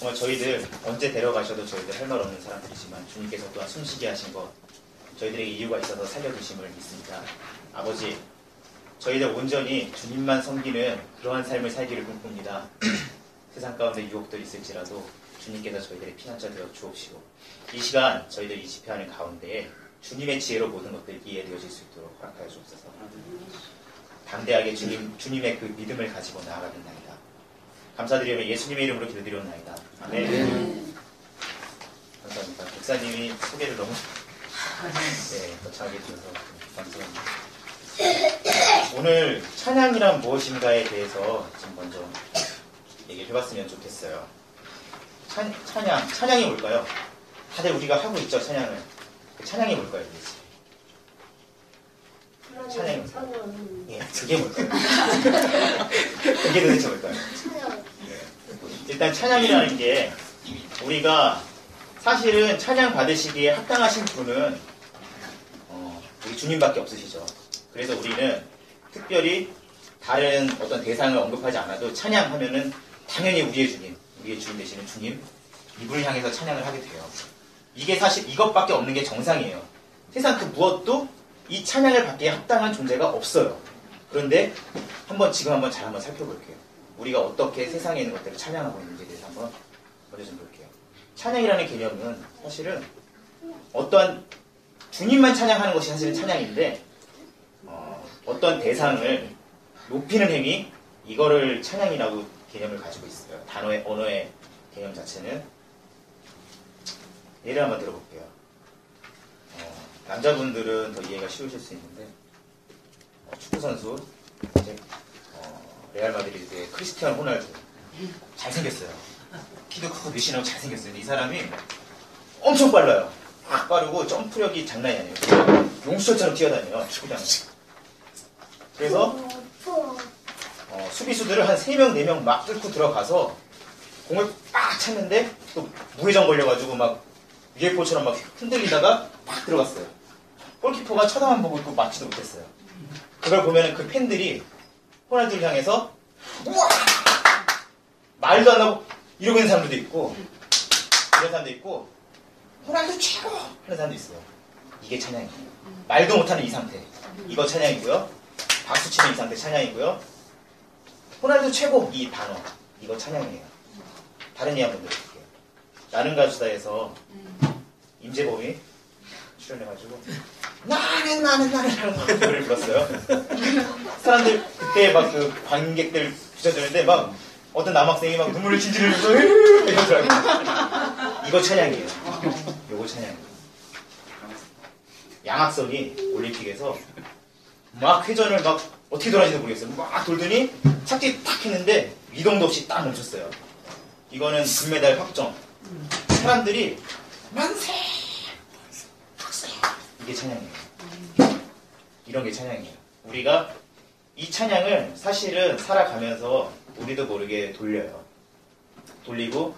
정말 저희들 언제 데려가셔도 저희들 할 말 없는 사람들이지만 주님께서 또한 숨쉬게 하신 것, 저희들에게 이유가 있어서 살려두심을 믿습니다. 아버지, 저희들 온전히 주님만 섬기는 그러한 삶을 살기를 꿈꿉니다. 세상 가운데 유혹들이 있을지라도 주님께서 저희들의 피난처 되어 주옵시고, 이 시간 저희들 이 집회하는 가운데에 주님의 지혜로 모든 것들이 이해되어질 수 있도록 허락하여 주옵소서. 담대하게 주님의 그 믿음을 가지고 나아가겠나이다. 감사드리며 예수님의 이름으로 기도드리옵나이다. 아멘. 감사합니다. 목사님이 소개를 너무 거창하게 해주셔서 감사합니다. 오늘 찬양이란 무엇인가에 대해서 좀 먼저 얘기를 해봤으면 좋겠어요. 찬양이 뭘까요? 다들 우리가 하고 있죠, 찬양을. 그 찬양이 뭘까요, 도대체? 찬양이 뭘까요? 예, 그게 뭘까요? 그게 도대체 뭘까요? 일단 찬양이라는 게 우리가 사실은 찬양 받으시기에 합당하신 분은 우리 주님밖에 없으시죠. 그래서 우리는 특별히 다른 어떤 대상을 언급하지 않아도 찬양하면은 당연히 우리의 주님 되시는 주님, 이분을 향해서 찬양을 하게 돼요. 이게 사실 이것밖에 없는 게 정상이에요. 세상 그 무엇도 이 찬양을 받기에 합당한 존재가 없어요. 그런데 지금 한번 잘 살펴볼게요. 우리가 어떻게 세상에 있는 것들을 찬양하고 있는지에 대해서 한번 먼저 좀 볼게요. 찬양이라는 개념은 사실은 어떠한 주님만 찬양하는 것이 사실은 찬양인데 어떤 대상을 높이는 행위, 이거를 찬양이라고 개념을 가지고 있어요. 언어의 개념 자체는. 예를 한번 들어볼게요. 남자분들은 더 이해가 쉬우실 수 있는데 축구선수 레알 마드리드의 크리스티아노 호날두 잘생겼어요. 키도 크고 늘씬하고 잘생겼어요. 근데 이 사람이 엄청 빨라요. 막 빠르고 점프력이 장난이 아니에요. 용수철처럼 뛰어다녀요. 축구장에. 그래서 수비수들을 한 3명, 4명 막 뚫고 들어가서 공을 빡 찼는데 또 무회전 걸려가지고 막 UFO처럼 막 흔들리다가 팍 들어갔어요. 골키퍼가 쳐다만 보고 있고 맞지도 못했어요. 그걸 보면 그 팬들이 호날두를 향해서 우와! 말도 안 하고 이러고 있는 사람들도 있고 이런 사람도 있고 호날두 최고! 하는 사람도 있어요. 이게 찬양이에요. 말도 못하는 이 상태. 이거 찬양이고요. 박수치는 이 상태 찬양이고요. 호날두 최고! 이 단어. 이거 찬양이에요. 다른 예 한번 들어볼게요. 나는 가수다에서 임재범이 출연해가지고 나는 하는 노래를 불렀어요. 사람들 그때 막 그 관객들 부쳐주는데 막 어떤 남학생이 막 눈물을 질질 흘리면서 이러더라고요. 이거 찬양이에요. 이거 찬양이에요. 양학선이 올림픽에서 막 회전을 막 어떻게 돌아가는지 모르겠어요. 막 돌더니 착지 탁 했는데 이동도 없이 딱 멈췄어요. 이거는 금메달 확정. 사람들이 만세! 박수! 이게 찬양이에요. 이런 게 찬양이에요. 우리가 이 찬양을 사실은 살아가면서 우리도 모르게 돌려요. 돌리고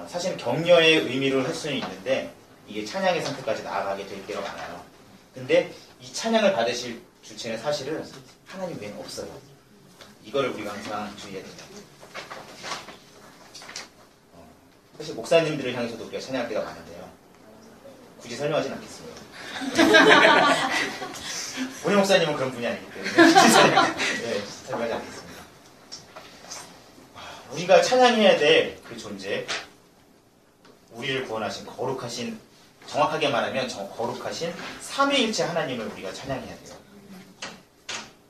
사실은 격려의 의미로 할 수는 있는데 이게 찬양의 상태까지 나아가게 될 때가 많아요. 근데 이 찬양을 받으실 주체는 사실은 하나님 외에는 없어요. 이거를 우리가 항상 주의해야 됩니다. 사실 목사님들을 향해서도 우리가 찬양할 때가 많은데요. 굳이 설명하진 않겠습니다. 우리 목사님은 그런 분이 아니기 때문에 굳이 설명하지 않겠습니다. 우리가 찬양해야 될 그 존재, 우리를 구원하신 거룩하신, 정확하게 말하면 거룩하신 삼위일체 하나님을 우리가 찬양해야 돼요.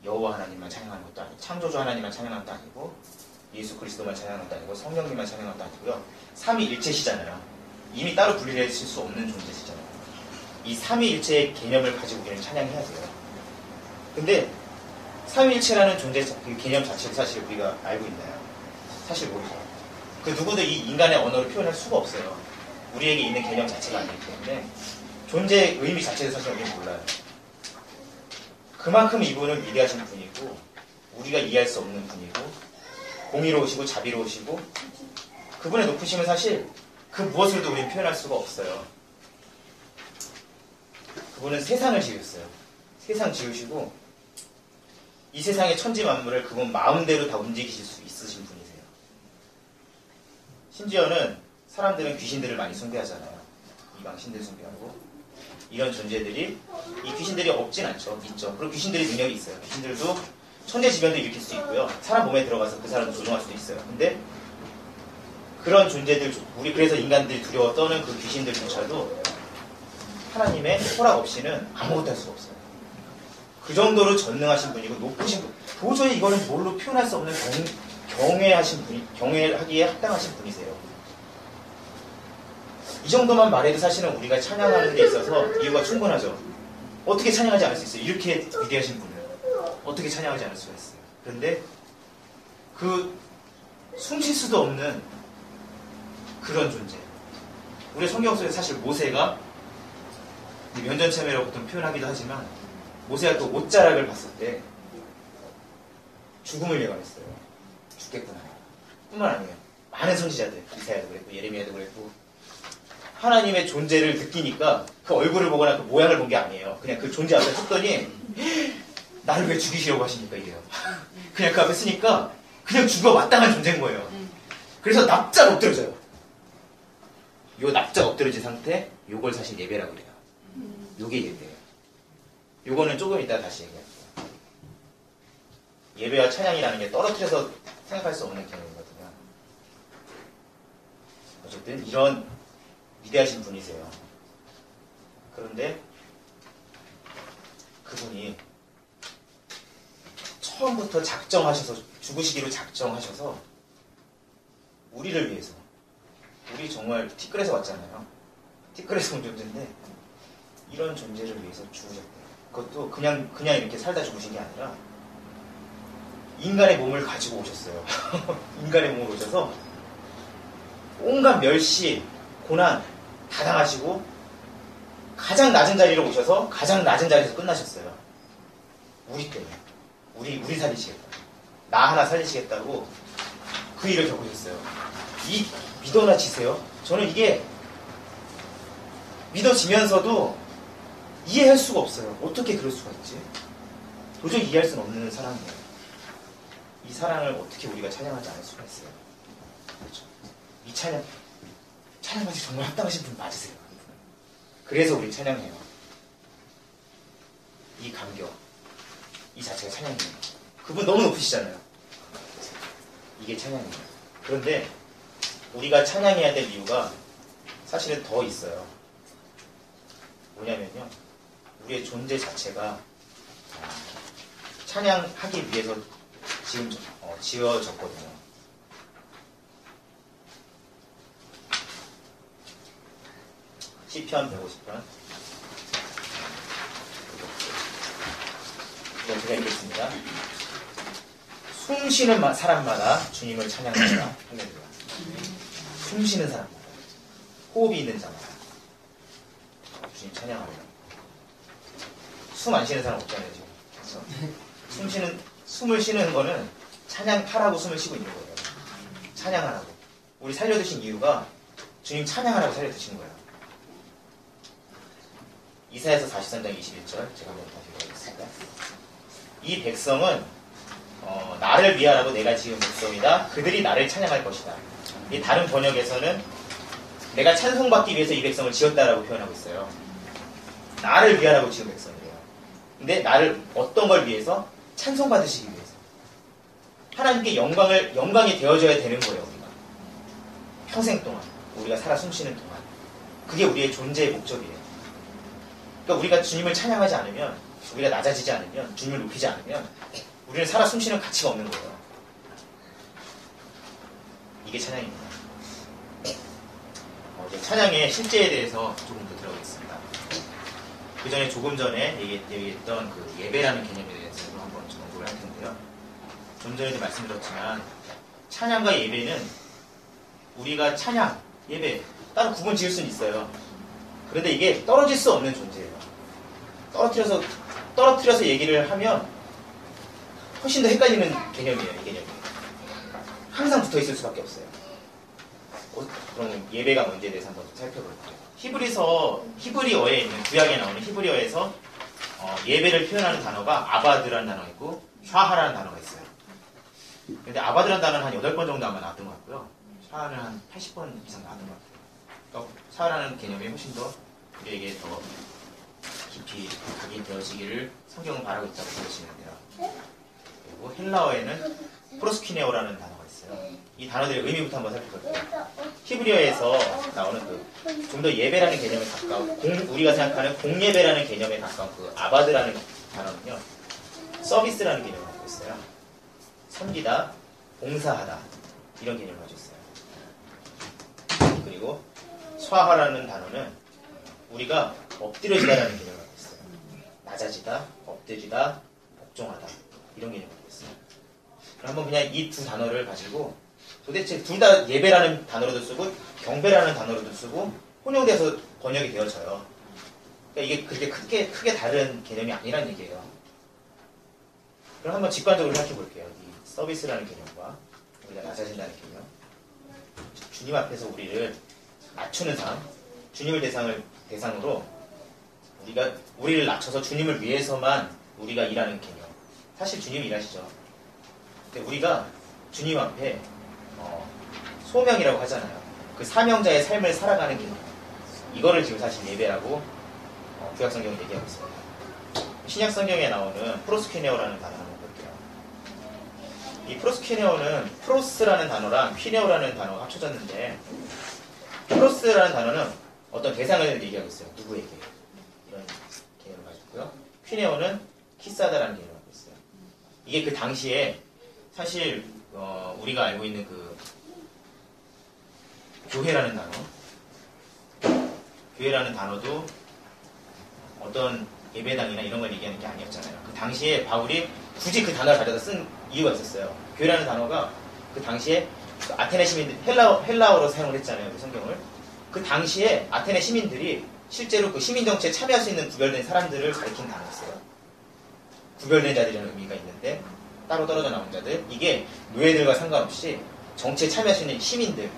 여호와 하나님만 찬양하는 것도 아니고, 창조주 하나님만 찬양하는 것도 아니고, 예수 그리스도만 찬양하는 것도 아니고, 성령님만 찬양하는 것도 아니고요. 삼위일체시잖아요. 이미 따로 분리되실 수 없는 존재시잖아요. 이 삼위일체의 개념을 가지고 우리는 찬양해야 돼요. 근데 삼위일체라는 존재 그 개념 자체를 사실 우리가 알고 있나요? 사실 모르죠. 그 누구도 이 인간의 언어로 표현할 수가 없어요. 우리에게 있는 개념 자체가 아니기 때문에 존재의 의미 자체를 사실 우리는 몰라요. 그만큼 이분은 위대하신 분이고 우리가 이해할 수 없는 분이고 공의로우시고 자비로우시고 그분의 높으심은 사실 그 무엇을도 우리는 표현할 수가 없어요. 그분은 세상을 지으셨어요. 세상 지으시고 이 세상의 천지 만물을 그분 마음대로 다 움직이실 수 있으신 분이세요. 심지어는 사람들은 귀신들을 많이 숭배하잖아요. 이방 신들 숭배하고. 이런 존재들이, 이 귀신들이 없진 않죠. 있죠. 그리고 귀신들이 능력이 있어요. 귀신들도 천재지변도 일으킬 수 있고요. 사람 몸에 들어가서 그 사람을 조종할 수도 있어요. 근데 그런 존재들, 우리 그래서 인간들이 두려워 떠는 그 귀신들조차도 하나님의 허락 없이는 아무것도 할 수가 없어요. 그 정도로 전능하신 분이고 높으신 분, 도저히 이거는 뭘로 표현할 수 없는 경외하신 분이, 경외하기에 합당하신 분이세요. 이 정도만 말해도 사실은 우리가 찬양하는 데 있어서 이유가 충분하죠. 어떻게 찬양하지 않을 수 있어요? 이렇게 위대하신 분을 어떻게 찬양하지 않을 수가 있어요? 그런데 그 숨쉴 수도 없는 그런 존재. 우리 성경 속에 사실 모세가 면전체매라고 보통 표현하기도 하지만 모세가 그 옷자락을 봤을 때 죽음을 예감했어요. 죽겠구나. 뿐만 아니에요. 많은 선지자들, 이사야도 그랬고 예레미야도 그랬고 하나님의 존재를 느끼니까 그 얼굴을 보거나 그 모양을 본 게 아니에요. 그냥 그 존재 앞에 섰더니 나를 왜 죽이시려고 하십니까 이래요. 그냥 그 앞에 쓰니까 그냥 죽어 마땅한 존재인 거예요. 그래서 납작 엎드려져요. 요 납작 엎드려진 상태, 요걸 사실 예배라고 그래요. 요게 예배예요. 요거는 조금 이따 다시 얘기할게요. 예배와 찬양이라는 게 떨어뜨려서 생각할 수 없는 개념이거든요. 어쨌든 이런 위대하신 분이세요. 그런데 그분이 처음부터 작정하셔서 죽으시기로 작정하셔서 우리를 위해서, 우리 정말 티끌에서 왔잖아요. 티끌에서 온 존재인데 이런 존재를 위해서 죽으셨대요. 그것도 그냥 이렇게 살다 죽으신 게 아니라 인간의 몸을 가지고 오셨어요. 인간의 몸을 오셔서 온갖 멸시, 고난 다 당하시고 가장 낮은 자리로 오셔서 가장 낮은 자리에서 끝나셨어요. 우리 때문에. 우리 살리시겠다. 나 하나 살리시겠다고 그 일을 겪으셨어요. 이 믿어나 지세요? 저는 이게 믿어지면서도 이해할 수가 없어요. 어떻게 그럴 수가 있지? 도저히 이해할 수는 없는 사랑이에요. 이 사랑을 어떻게 우리가 찬양하지 않을 수가 있어요? 그렇죠? 이 찬양하기 정말 합당하신 분 맞으세요. 그래서 우리 찬양해요. 이 감격, 이 자체가 찬양이에요. 그분 너무 높으시잖아요. 이게 찬양이에요. 그런데 우리가 찬양해야 될 이유가 사실은 더 있어요. 뭐냐면요, 우리의 존재 자체가 찬양하기 위해서 지금 지어졌거든요. 시편 150편. 이거 제가 읽겠습니다. 숨쉬는 사람마다 주님을 찬양하라. 할렐루야. 숨쉬는 사람마다, 호흡이 있는 자마다 주님 찬양하라. 숨 안 쉬는 사람 없잖아요, 지금. 그래서 숨을 쉬는 거는 찬양하라고 숨을 쉬고 있는 거예요. 찬양하라고. 우리 살려두신 이유가 주님 찬양하라고 살려두신 거예요. 이사야서 43장 21절 제가 한번 다시 읽어보겠습니다. 이 백성은 나를 위하라고 내가 지은 백성이다. 그들이 나를 찬양할 것이다. 이 다른 번역에서는 내가 찬송받기 위해서 이 백성을 지었다라고 표현하고 있어요. 나를 위하라고 지은 백성이래요. 근데 나를 어떤 걸 위해서? 찬송받으시기 위해서. 하나님께 영광이 되어져야 되는 거예요. 우리가 평생 동안, 우리가 살아 숨쉬는 동안. 그게 우리의 존재의 목적이에요. 그러니까 우리가 주님을 찬양하지 않으면, 우리가 낮아지지 않으면, 주님을 높이지 않으면 우리는 살아 숨쉬는 가치가 없는 거예요. 이게 찬양입니다. 이제 찬양의 실제에 대해서 조금 더 들어보겠습니다. 그 전에 조금 전에 얘기했던 그 예배라는 개념에 대해서도 한번 정독을 할 텐데요. 좀 전에도 말씀드렸지만 찬양과 예배는 우리가 찬양, 예배 따로 구분 지을 수는 있어요. 그런데 이게 떨어질 수 없는 존재예요. 떨어뜨려서 얘기를 하면 훨씬 더 헷갈리는 개념이에요. 이 개념이 항상 붙어있을 수밖에 없어요. 그럼 예배가 뭔지에 대해서 한번 살펴볼게요. 히브리어에 있는, 구약에 나오는 히브리어에서 예배를 표현하는 단어가 아바드라는 단어가 있고 샤하라는 단어가 있어요. 근데 아바드라는 단어는 한 8번 정도 아마 나왔던 것 같고요. 사활을 한 80번 이상 나눈 것 같아요. 그러니까 사활하는 개념이 훨씬 더 우리에게 더 깊이 각인되어지기를 성경은 바라고 있다고 보여지는데요. 그리고 헬라어에는 프로스키네오라는 단어가 있어요. 이 단어들의 의미부터 한번 살펴볼게요. 히브리어에서 나오는 좀 더 예배라는 개념에 가까운 우리가 생각하는 공예배라는 개념에 가까운 그 아바드라는 단어는요. 서비스라는 개념을 갖고 있어요. 섬기다, 봉사하다 이런 개념을 가지고 있어요. 그리고 스와하라는 단어는 우리가 엎드려지다라는 개념을 갖고 있어요. 낮아지다, 엎드리다, 복종하다 이런 개념을 갖고 있어요. 그럼 한번 그냥 이 두 단어를 가지고 도대체 둘 다 예배라는 단어로도 쓰고 경배라는 단어로도 쓰고 혼용돼서 번역이 되어져요. 그러니까 이게 그렇게 크게 다른 개념이 아니란 얘기예요. 그럼 한번 직관적으로 생각해 볼게요. 이 서비스라는 개념과 우리가 낮아진다는 개념. 주님 앞에서 우리를 낮추는 삶, 주님을 대상으로 우리를 낮춰서 주님을 위해서만 우리가 일하는 개념. 사실 주님이 일하시죠. 근데 우리가 주님 앞에 소명이라고 하잖아요. 그 사명자의 삶을 살아가는 개념. 이거를 지금 사실 예배라고 구약성경은 얘기하고 있습니다. 신약성경에 나오는 프로스퀴네오라는 단어 한번 볼게요. 이 프로스퀴네오는 프로스라는 단어랑 퀴네오라는 단어가 합쳐졌는데 프로스라는 단어는 어떤 대상을 얘기하고 있어요. 누구에게. 이런 개념을 가지고 있고요. 퀴네오는 키사다라는 개념을 갖고 있어요. 이게 그 당시에 사실 우리가 알고 있는 그 교회라는 단어도 어떤 예배당이나 이런 걸 얘기하는 게 아니었잖아요. 그 당시에 바울이 굳이 그 단어를 가져다 쓴 이유가 있었어요. 교회라는 단어가 그 당시에 아테네 시민들 헬라어로 사용을 했잖아요. 그 성경을. 그 당시에 아테네 시민들이 실제로 그 시민 정치에 참여할 수 있는 구별된 사람들을 가리키는 단어였어요. 구별된 자들이라는 의미가 있는데 따로 떨어져 나온 자들, 이게 노예들과 상관없이 정치에 참여할 수 있는 시민들,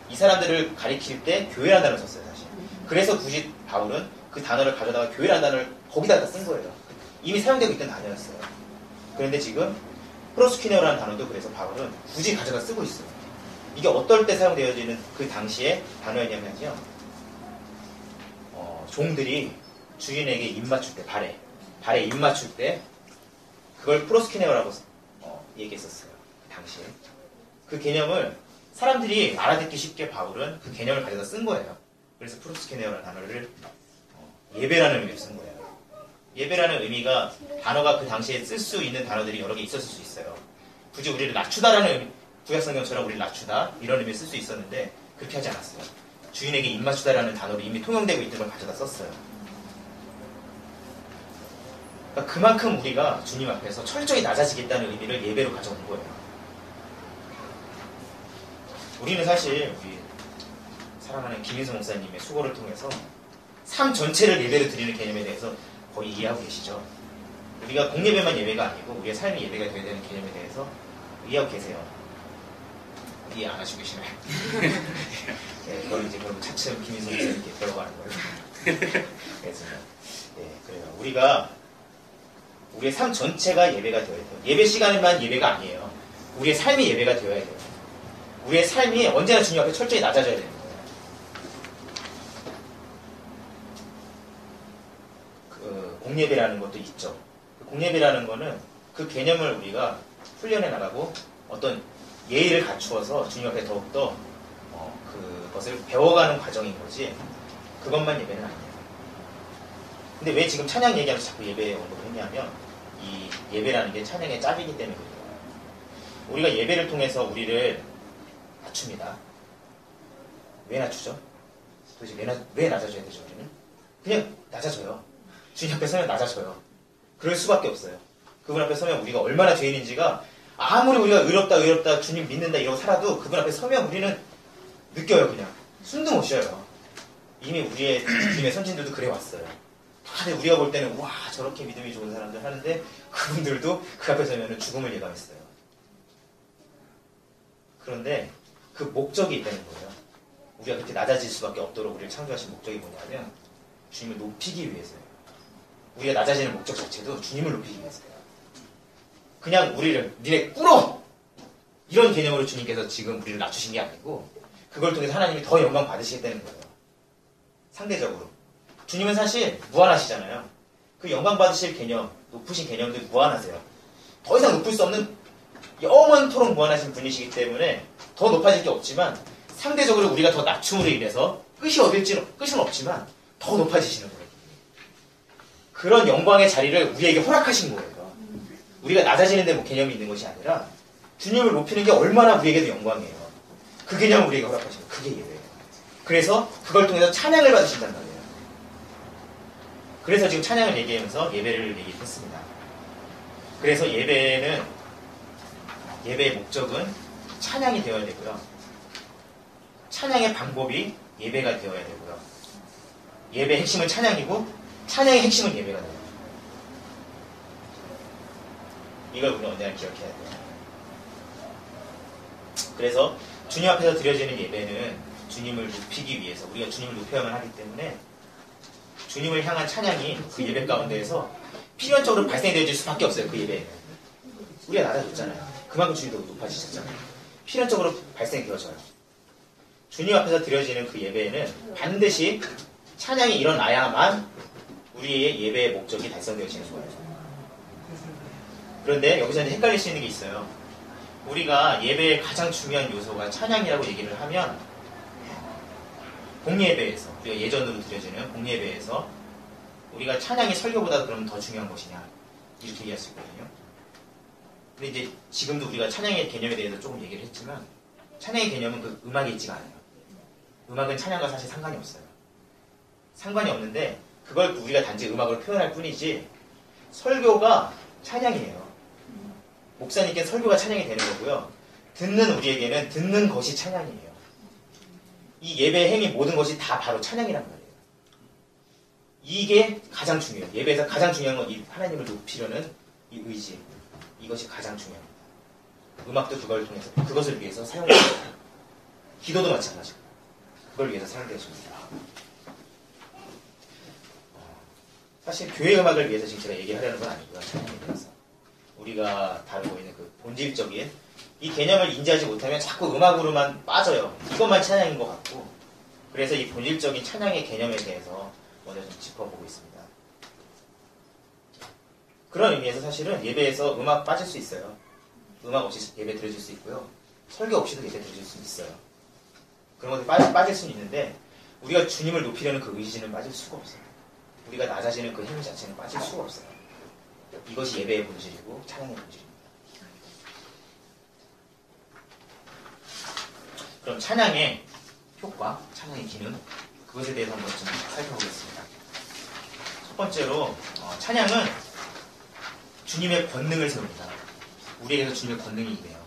이 사람들을 가리킬 때 교회라는 단어를 썼어요, 사실. 그래서 굳이 바울은 그 단어를 가져다가 교회라는 단어를 거기다가 쓴 거예요. 이미 사용되고 있던 단어였어요. 그런데 지금 프로스퀴네오라는 단어도 그래서 바울은 굳이 가져다 쓰고 있어요. 이게 어떨 때 사용되어지는 그 당시의 단어였냐면요. 종들이 주인에게 입 맞출 때, 발에 입 맞출 때 그걸 프로스퀴네오라고 얘기했었어요. 그 당시에. 그 개념을 사람들이 알아듣기 쉽게 바울은 그 개념을 가져다 쓴 거예요. 그래서 프로스퀴네오라는 단어를 예배라는 의미로 쓴 거예요. 예배라는 의미가 단어가 그 당시에 쓸 수 있는 단어들이 여러 개 있었을 수 있어요. 굳이 우리를 낮추다라는 의미, 구약성경처럼 우리를 낮추다 이런 의미를 쓸 수 있었는데 그렇게 하지 않았어요. 주인에게 입 맞추다라는 단어로 이미 통용되고 있던 걸 가져다 썼어요. 그러니까 그만큼 우리가 주님 앞에서 철저히 낮아지겠다는 의미를 예배로 가져온 거예요. 우리는 사실 우리 사랑하는 김인수 목사님의 수고를 통해서 삶 전체를 예배로 드리는 개념에 대해서 거의 이해하고 계시죠. 우리가 공예배만 예배가 아니고 우리의 삶이 예배가 되어야 되는 개념에 대해서 이해하고 계세요. 이해 안 하시고 계시나요? 네, 그걸 이제 그럼 차츰 김인수 목사님께 배워가는 거예요. 그래서 그래요. 우리가 우리의 삶 전체가 예배가 되어야 돼요. 예배 시간에만 예배가 아니에요. 우리의 삶이 예배가 되어야 돼요. 우리의 삶이 언제나 주님 앞에 철저히 낮아져야 되는 거예요. 공예배라는 것도 있죠. 공예배라는 거는 그 개념을 우리가 훈련해 나가고 어떤 예의를 갖추어서 주님 앞에 더욱더 그것을 배워가는 과정인 거지 그것만 예배는 아니에요. 근데 왜 지금 찬양 얘기하면서 자꾸 예배에 언급을 했냐면 이 예배라는 게 찬양의 짭이기 때문에 그래요. 우리가 예배를 통해서 우리를 낮춥니다. 왜 낮추죠? 도대체 왜 낮아져야 되죠? 우리는? 그냥 낮아져요. 주님 앞에 서면 낮아져요. 그럴 수밖에 없어요. 그분 앞에 서면 우리가 얼마나 죄인인지가 아무리 우리가 의롭다 주님 믿는다 이러고 살아도 그분 앞에 서면 우리는 느껴요. 그냥 숨도 못 쉬어요. 이미 우리의 주님의 선진들도 그래 왔어요. 다들 우리가 볼 때는 와 저렇게 믿음이 좋은 사람들 하는데 그분들도 그 앞에 서면 죽음을 예감했어요. 그런데 그 목적이 있다는 거예요. 우리가 그렇게 낮아질 수밖에 없도록 우리를 창조하신 목적이 뭐냐면 주님을 높이기 위해서예요. 우리가 낮아지는 목적 자체도 주님을 높이기 위해서예요. 그냥 우리를 니네 꿇어! 이런 개념으로 주님께서 지금 우리를 낮추신 게 아니고 그걸 통해서 하나님이 더 영광 받으시겠다는 거예요. 상대적으로. 주님은 사실 무한하시잖아요. 그 영광 받으실 개념, 높으신 개념들 무한하세요. 더 이상 높을 수 없는 영원토록 무한하신 분이시기 때문에 더 높아질 게 없지만 상대적으로 우리가 더 낮춤으로 인해서 끝은 없지만 더 높아지시는 거예요. 그런 영광의 자리를 우리에게 허락하신 거예요. 우리가 낮아지는데 뭐 개념이 있는 것이 아니라 주님을 높이는 게 얼마나 우리에게도 영광이에요. 그 개념을 우리에게 허락하신 거예요. 그게 예배예요. 그래서 그걸 통해서 찬양을 받으신단 말이에요. 그래서 지금 찬양을 얘기하면서 예배를 얘기했습니다. 그래서 예배의 목적은 찬양이 되어야 되고요. 찬양의 방법이 예배가 되어야 되고요. 예배의 핵심은 찬양이고 찬양의 핵심은 예배가 돼요. 이걸 우리는 언제나 기억해야 돼요. 그래서 주님 앞에서 드려지는 예배는 주님을 높이기 위해서 우리가 주님을 높여야만 하기 때문에 주님을 향한 찬양이 그 예배 가운데에서 필연적으로 발생되어질 수밖에 없어요. 그 예배에는. 우리가 낮아졌잖아요. 그만큼 주님도 높아지셨잖아요. 필연적으로 발생되어져요. 주님 앞에서 드려지는 그 예배에는 반드시 찬양이 일어나야만 우리의 예배의 목적이 달성되어지는 거예요. 그런데 여기서 이제 헷갈릴 수 있는 게 있어요. 우리가 예배의 가장 중요한 요소가 찬양이라고 얘기를 하면 공예배에서 우리가 예전으로 드려지는 공예배에서 우리가 찬양이 설교보다 그러면 더 중요한 것이냐 이렇게 얘기할 수 있거든요. 근데 이제 지금도 우리가 찬양의 개념에 대해서 조금 얘기를 했지만 찬양의 개념은 그 음악에 있지가 않아요. 음악은 찬양과 사실 상관이 없어요. 상관이 없는데 그걸 우리가 단지 음악으로 표현할 뿐이지 설교가 찬양이에요. 목사님께 설교가 찬양이 되는 거고요. 듣는 우리에게는 듣는 것이 찬양이에요. 이 예배의 행위 모든 것이 다 바로 찬양이란 말이에요. 이게 가장 중요해요. 예배에서 가장 중요한 건 이 하나님을 높이려는 이 의지. 이것이 가장 중요합니다. 음악도 그걸 통해서 그것을 위해서 사용되어요. 기도도 마찬가지고 그걸 위해서 사용되어집니다. 사실 교회 음악을 위해서 지금 제가 얘기하려는 건 아니고요. 찬양에 대해서. 우리가 다루고 있는 그 본질적인 이 개념을 인지하지 못하면 자꾸 음악으로만 빠져요. 이것만 찬양인 것 같고 그래서 이 본질적인 찬양의 개념에 대해서 먼저 좀 짚어보고 있습니다. 그런 의미에서 사실은 예배에서 음악 빠질 수 있어요. 음악 없이 예배 드려질 수 있고요. 설교 없이도 예배 드려질 수 있어요. 그런 것들이 빠질 수는 있는데 우리가 주님을 높이려는 그 의지는 빠질 수가 없어요. 우리가 낮아지는 그 행위 자체는 빠질 수가 없어요. 이것이 예배의 본질이고 찬양의 본질입니다. 그럼 찬양의 효과, 찬양의 기능 그것에 대해서 한번 좀 살펴보겠습니다. 첫 번째로 찬양은 주님의 권능을 세웁니다. 우리에게서 주님의 권능이 임해요.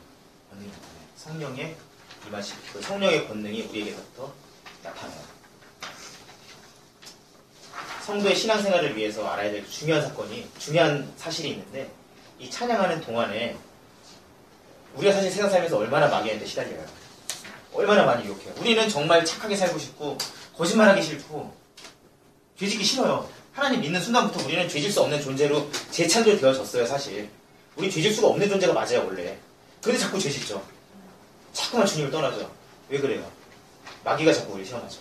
권능이 나타나요. 성령의 임하심, 그 성령의 권능이 우리에게서부터 나타나요. 성도의 신앙생활을 위해서 알아야 될 중요한 사실이 있는데 이 찬양하는 동안에 우리가 사실 세상 살면서 얼마나 마귀한테 시달려요. 얼마나 많이 유혹해요. 우리는 정말 착하게 살고 싶고 거짓말하기 싫고 죄짓기 싫어요. 하나님 믿는 순간부터 우리는 죄질 수 없는 존재로 재창조되어졌어요. 사실 우리 죄질 수가 없는 존재가 맞아요. 원래. 그런데 자꾸 죄짓죠. 자꾸만 주님을 떠나죠. 왜 그래요? 마귀가 자꾸 우리를 시험하죠.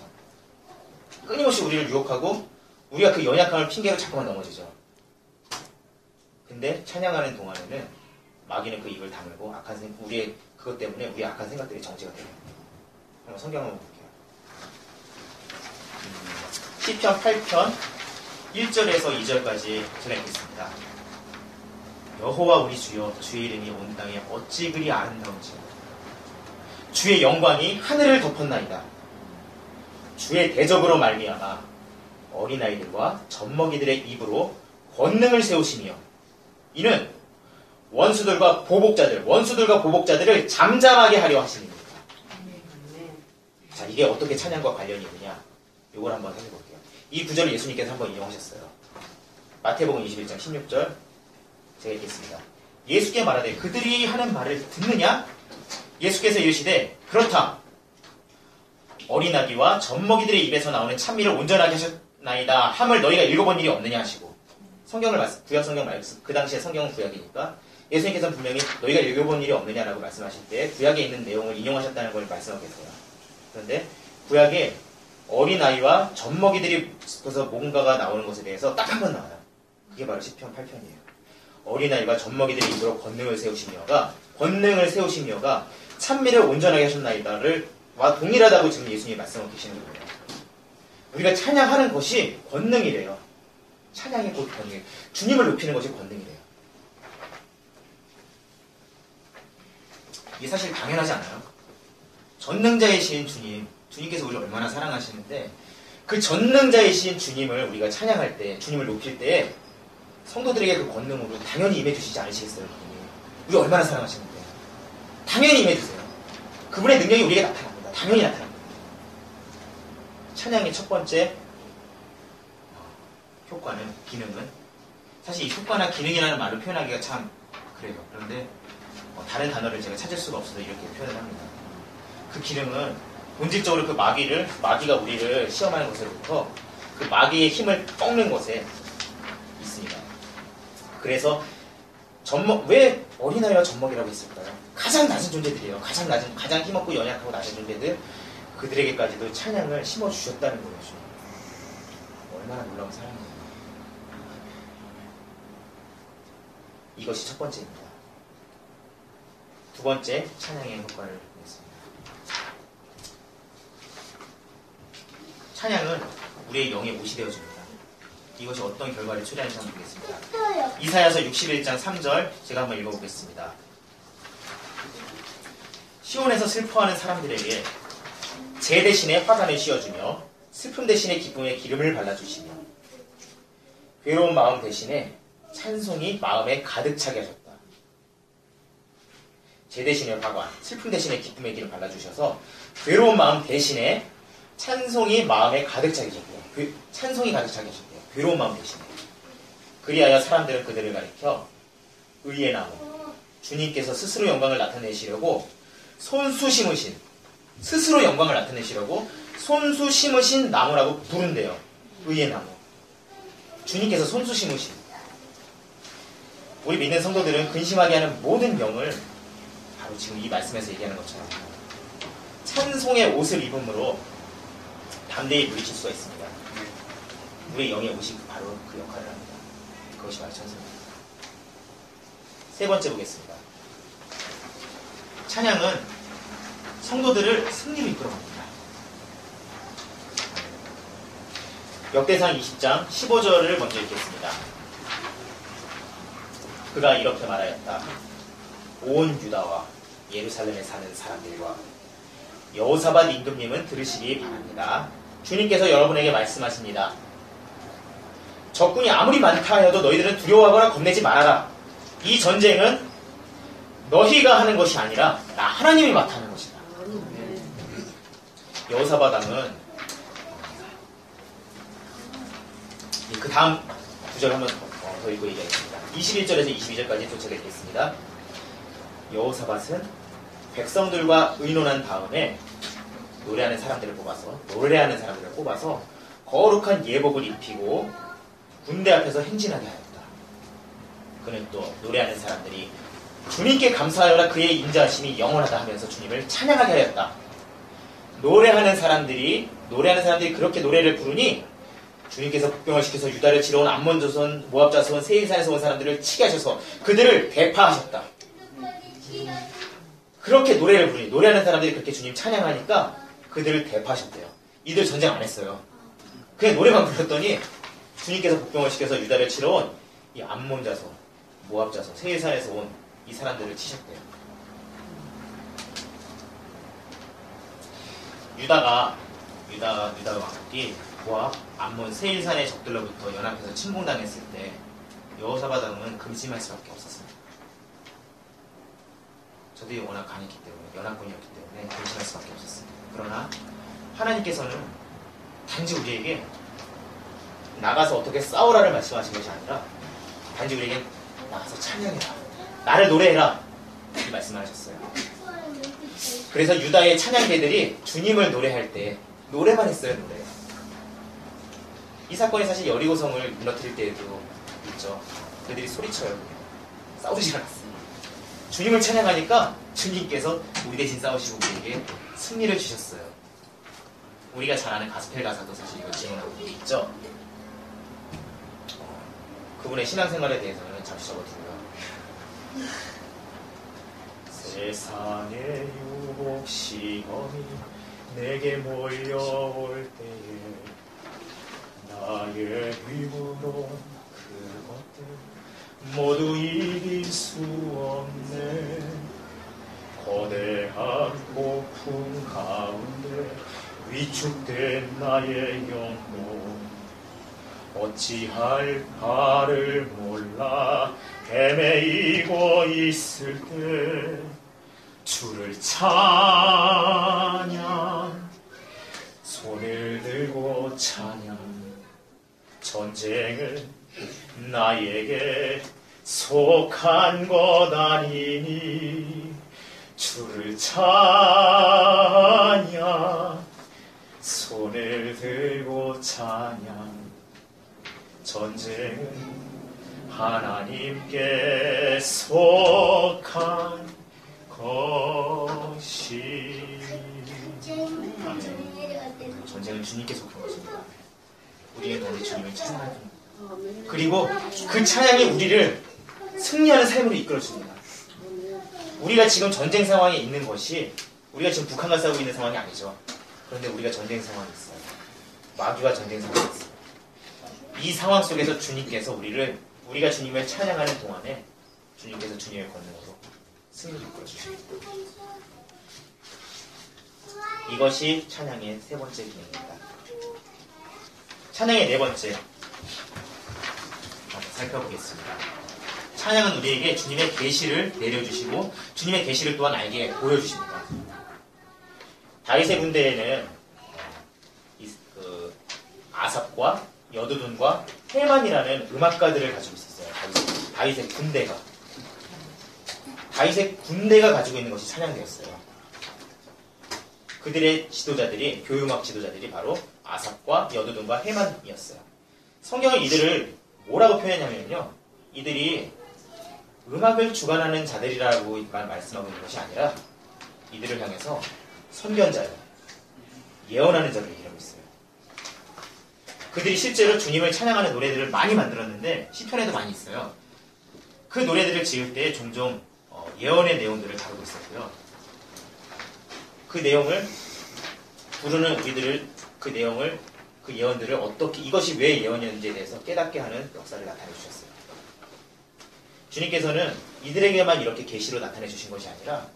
끊임없이 우리를 유혹하고 우리가 그 연약함을 핑계로 자꾸만 넘어지죠. 근데 찬양하는 동안에는 마귀는 그 입을 다물고 우리의 그것 때문에 우리의 악한 생각들이 정지가 돼요. 한번 성경 한번 볼게요. 시편 8편 1절에서 2절까지 제가 읽겠습니다. 여호와 우리 주여 주의 이름이 온 땅에 어찌 그리 아름다운지 주의 영광이 하늘을 덮었나이다. 주의 대적으로 말미암아 어린아이들과 젖먹이들의 입으로 권능을 세우시며 이는 원수들과 보복자들을 잠잠하게 하려 하심입니다. 자, 이게 어떻게 찬양과 관련이 있느냐 이걸 한번 해볼게요. 이 구절을 예수님께서 한번 인용하셨어요. 마태복음 21장 16절 제가 읽겠습니다. 예수께 말하되 그들이 하는 말을 듣느냐? 예수께서 이르시되 그렇다. 어린아기와 젖먹이들의 입에서 나오는 찬미를 온전하게 하셨나이다 함을 너희가 읽어본 일이 없느냐 하시고 구약 성경 말씀 그 당시에 성경은 구약이니까 예수님께서는 분명히 너희가 읽어본 일이 없느냐라고 말씀하실 때 구약에 있는 내용을 인용하셨다는 걸 말씀하고 계세요. 그런데 구약에 어린아이와 젖먹이들이 그래서 뭔가가 나오는 것에 대해서 딱 한 번 나와요. 그게 바로 시편 8편이에요. 어린아이와 젖먹이들이 이도록 권능을 세우시며가 찬미를 온전하게 하셨나이다를 와 동일하다고 지금 예수님이 말씀하고 계시는 거예요. 우리가 찬양하는 것이 권능이래요. 찬양이 곧 권능. 주님을 높이는 것이 권능이래요. 이게 사실 당연하지 않아요? 전능자이신 주님께서 우리를 얼마나 사랑하시는데 그 전능자이신 주님을 우리가 찬양할 때, 주님을 높일 때 성도들에게 그 권능으로 당연히 임해주시지 않으시겠어요? 우리 얼마나 사랑하시는데 당연히 임해주세요. 그분의 능력이 우리에게 나타납니다. 당연히 나타납니다. 찬양의 첫 번째 효과는, 기능은 사실 이 효과나 기능이라는 말을 표현하기가 참 그래요. 그런데 다른 단어를 제가 찾을 수가 없어서 이렇게 표현을 합니다. 그 기능은 본질적으로 그 마귀가 우리를 시험하는 것으로부터 그 마귀의 힘을 꺾는 것에 있습니다. 그래서 왜 어린아이와 젖먹이라고 했을까요? 가장 낮은 존재들이에요. 가장 힘없고 연약하고 낮은 존재들, 그들에게까지도 찬양을 심어주셨다는 거예요. 얼마나 놀라운 사랑이에요. 이것이 첫 번째입니다. 두 번째, 찬양의 효과를 보겠습니다. 찬양은 우리의 영에 못이 되어줍니다. 이것이 어떤 결과를 초래하는지 한번 보겠습니다. 이사야서 61장 3절 제가 한번 읽어보겠습니다. 시온에서 슬퍼하는 사람들에게 제 대신에 화관을 씌워주며 슬픔 대신에 기쁨의 기름을 발라주시며 괴로운 마음 대신에 찬송이 마음에 가득 차게 하셨다. 제 대신에 화관, 슬픔 대신에 기쁨의 기름 발라주셔서 괴로운 마음 대신에 찬송이 마음에 가득 차게 하셨대요. 찬송이 가득 차게 하셨대요. 괴로운 마음 대신에. 그리하여 사람들은 그들을 가리켜 의의 나무, 주님께서 스스로 영광을 나타내시려고 손수 심으신 나무라고 부른대요. 의의 나무. 주님께서 손수 심으신. 우리 믿는 성도들은 근심하게 하는 모든 병을 바로 지금 이 말씀에서 얘기하는 것처럼 찬송의 옷을 입음으로 담대히 물리칠 수가 있습니다. 우리의 영의 옷이 바로 그 역할을 합니다. 그것이 바로 찬송입니다. 세 번째 보겠습니다. 찬양은 성도들을 승리로 이끌어갑니다. 역대상 20장 15절을 먼저 읽겠습니다. 그가 이렇게 말하였다. 온 유다와 예루살렘에 사는 사람들과 여호사밧 임금님은 들으시기 바랍니다. 주님께서 여러분에게 말씀하십니다. 적군이 아무리 많다 하여도 너희들은 두려워하거나 겁내지 말아라. 이 전쟁은 너희가 하는 것이 아니라 나 하나님이 맡아 하는 것이다. 여호사밧 왕은 그 다음 구절 한번 더 읽고 얘기하겠습니다. 21절에서 22절까지 도착했겠습니다. 여호사밧은 백성들과 의논한 다음에 노래하는 사람들을 뽑아서 거룩한 예복을 입히고 군대 앞에서 행진하게 하였다. 그는 또 노래하는 사람들이 주님께 감사하여라 그의 인자하심이 영원하다 하면서 주님을 찬양하게 하였다. 노래하는 사람들이 그렇게 노래를 부르니 주님께서 국병을 시켜서 유다를 치러 온 암몬 자손, 모압 자손, 세일산에서 온 사람들을 치게 하셔서 그들을 대파하셨다. 그렇게 노래를 부르니 노래하는 사람들이 그렇게 주님 찬양하니까 그들을 대파하셨대요. 이들 전쟁 안 했어요. 그냥 노래만 불렀더니 주님께서 국병을 시켜서 유다를 치러 온 이 암몬 자손, 모압 자손, 세일산에서 온 이 사람들을 치셨대요. 유다 왕국이 모압, 암몬, 세일산의 적들로부터 연합해서 침공당했을 때 여호사밧 왕은 근심할 수밖에 없었습니다. 저들이 워낙 강했기 때문에, 연합군이었기 때문에 근심할 수밖에 없었습니다. 그러나 하나님께서는 단지 우리에게 나가서 어떻게 싸우라를 말씀하신 것이 아니라 단지 우리에게 나가서 찬양해라, 나를 노래해라 이 말씀을 하셨어요. 그래서 유다의 찬양대들이 주님을 노래할 때 노래만 했어요. 노래. 이 사건이 사실 여리고성을 무너뜨릴 때에도 있죠. 그들이 소리쳐요. 싸우지 않았어요. 주님을 찬양하니까 주님께서 우리 대신 싸우시고 우리에게 승리를 주셨어요. 우리가 잘 아는 가스펠 가사도 사실 이거 지원하고 있죠. 그분의 신앙생활에 대해서는 잠시 적어두고요. 세상의 유혹 시험이 내게 몰려올 때에 나의 힘으로 그것들 모두 이길 수 없네. 거대한 폭풍 가운데 위축된 나의 영혼 어찌할 바를 몰라 헤매이고 있을 때 주를 찬양 손을 들고 찬양 전쟁은 나에게 속한 것 아니니 주를 찬양 손을 들고 찬양 전쟁은 하나님께 속한 것이 전쟁은 주님께 속한 것입니다. 우리의 도움이 주님을 찬양하는 그리고 그 찬양이 우리를 승리하는 삶으로 이끌어줍니다. 우리가 지금 전쟁 상황에 있는 것이 우리가 지금 북한과 싸우고 있는 상황이 아니죠. 그런데 우리가 전쟁 상황이 있어요. 마귀와 전쟁 상황이 있어요. 이 상황 속에서 주님께서 우리가 주님을 찬양하는 동안에 주님께서 주님의 권능으로 승리를 이끌어주십니다. 이것이 찬양의 세 번째 기능입니다. 찬양의 네 번째 살펴보겠습니다. 찬양은 우리에게 주님의 계시를 내려주시고 주님의 계시를 또한 알게 보여주십니다. 다윗의 군대에는 아삽과 여두둔과 헤만이라는 음악가들을 가지고 있었어요. 다윗의 군대가 가지고 있는 것이 찬양대였어요. 그들의 지도자들이 교음악 지도자들이 바로 아삽과 여두둔과 헤만이었어요. 성경은 이들을 뭐라고 표현하냐면요, 이들이 음악을 주관하는 자들이라고만 말씀하고 있는 것이 아니라 이들을 향해서 선견자요, 예언하는 자를 얘기하고 있어요. 그들이 실제로 주님을 찬양하는 노래들을 많이 만들었는데 시편에도 많이 있어요. 그 노래들을 지을 때 종종 예언의 내용들을 다루고 있었고요. 그 내용을 부르는 우리들을 그 예언들을 어떻게 이것이 왜 예언이었는지에 대해서 깨닫게 하는 역사를 나타내 주셨어요. 주님께서는 이들에게만 이렇게 계시로 나타내 주신 것이 아니라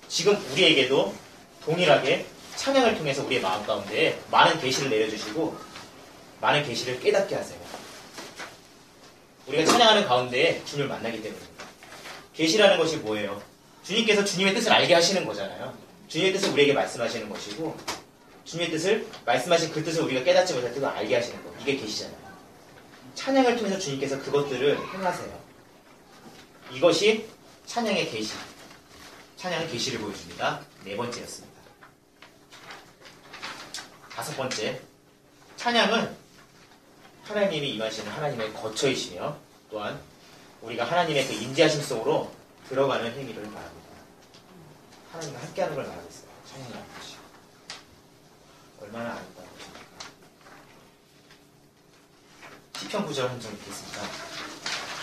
지금 우리에게도 동일하게 찬양을 통해서 우리의 마음 가운데 많은 계시를 내려주시고 많은 계시를 깨닫게 하세요. 우리가 찬양하는 가운데 주님을 만나기 때문입니다. 계시라는 것이 뭐예요? 주님께서 주님의 뜻을 알게 하시는 거잖아요. 주님의 뜻을 우리에게 말씀하시는 것이고 주님의 뜻을 말씀하신 그 뜻을 우리가 깨닫지 못할 때도 알게 하시는 것, 이게 계시잖아요. 찬양을 통해서 주님께서 그것들을 행하세요. 이것이 찬양의 계시, 찬양의 계시를 보여줍니다. 네 번째였습니다. 다섯 번째, 찬양은 하나님이 임하시는 하나님의 거처이시며 또한 우리가 하나님의 그 인지하심 속으로 들어가는 행위를 말합니다. 하나님과 함께하는 걸 말하고 있어요. 찬양이라는 것이 얼마나 아름다운 것입니까? 시편 9절 한 절 읽겠습니다.